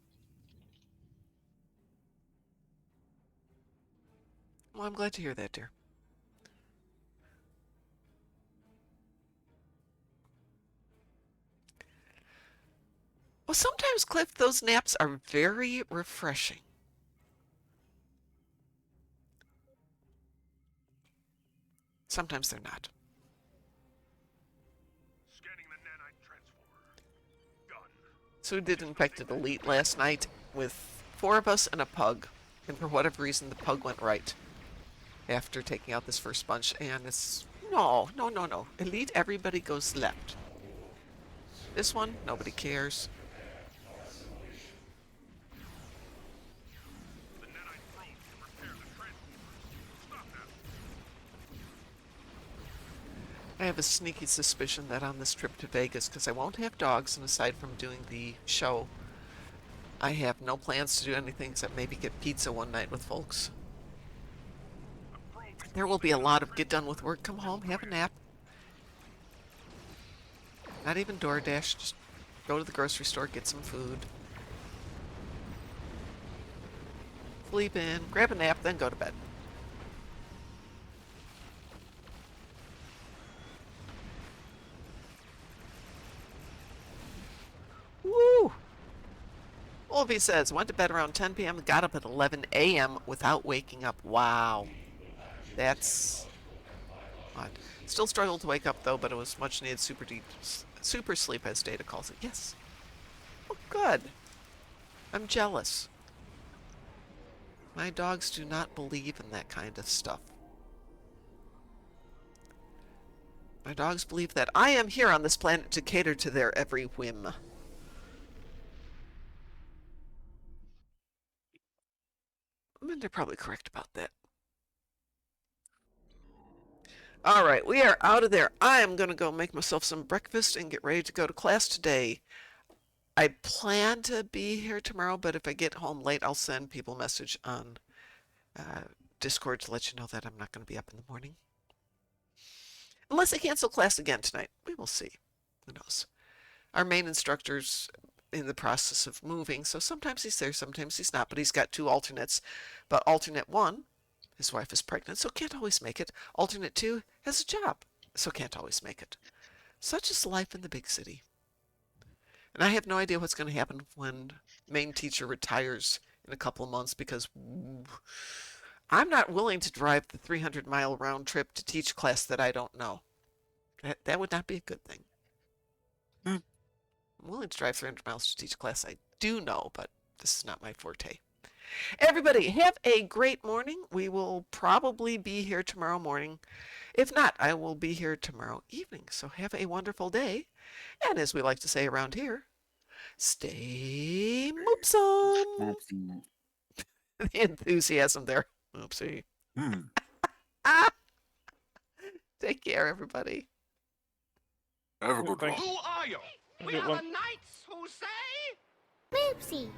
Well, I'm glad to hear that, dear. Well, sometimes, Cliff, those naps are very refreshing. Sometimes they're not. So we did Infected Elite last night with 4 of us and a pug. And for whatever reason, the pug went right after taking out this first bunch. And it's, no. Elite, everybody goes left. This one, nobody cares. I have a sneaky suspicion that on this trip to Vegas, because I won't have dogs, and aside from doing the show, I have no plans to do anything except maybe get pizza one night with folks. There will be a lot of get done with work, come home, have a nap. Not even DoorDash, just go to the grocery store, get some food. Sleep in, grab a nap, then go to bed. Woo! Wolfie says, went to bed around 10 p.m. and got up at 11 a.m. without waking up. Wow. That's odd. Still struggled to wake up, though, but it was much needed super sleep, as Data calls it. Yes. Oh, good. I'm jealous. My dogs do not believe in that kind of stuff. My dogs believe that I am here on this planet to cater to their every whim. I mean, they're probably correct about that. All right, we are out of there. I am going to go make myself some breakfast and get ready to go to class today. I plan to be here tomorrow, but if I get home late, I'll send people a message on Discord to let you know that I'm not going to be up in the morning. Unless I cancel class again tonight. We will see. Who knows? Our main instructor's in the process of moving, so sometimes he's there, sometimes he's not, but he's got 2 alternates. But alternate 1, his wife is pregnant, so can't always make it. Alternate 2 has a job, so can't always make it. Such is life in the big city. And I have no idea what's going to happen when main teacher retires in a couple of months, because I'm not willing to drive the 300-mile round trip to teach class that I don't know. That would not be a good thing. I'm willing to drive 300 miles to teach a class I do know, but this is not my forte. Everybody, have a great morning. We will probably be here tomorrow morning. If not, I will be here tomorrow evening. So have a wonderful day. And as we like to say around here, stay moopsome. The enthusiasm there. Moopsy. Take care, everybody. Have a good one. Thanks. Who are you? We are the knights who say... Moopsy.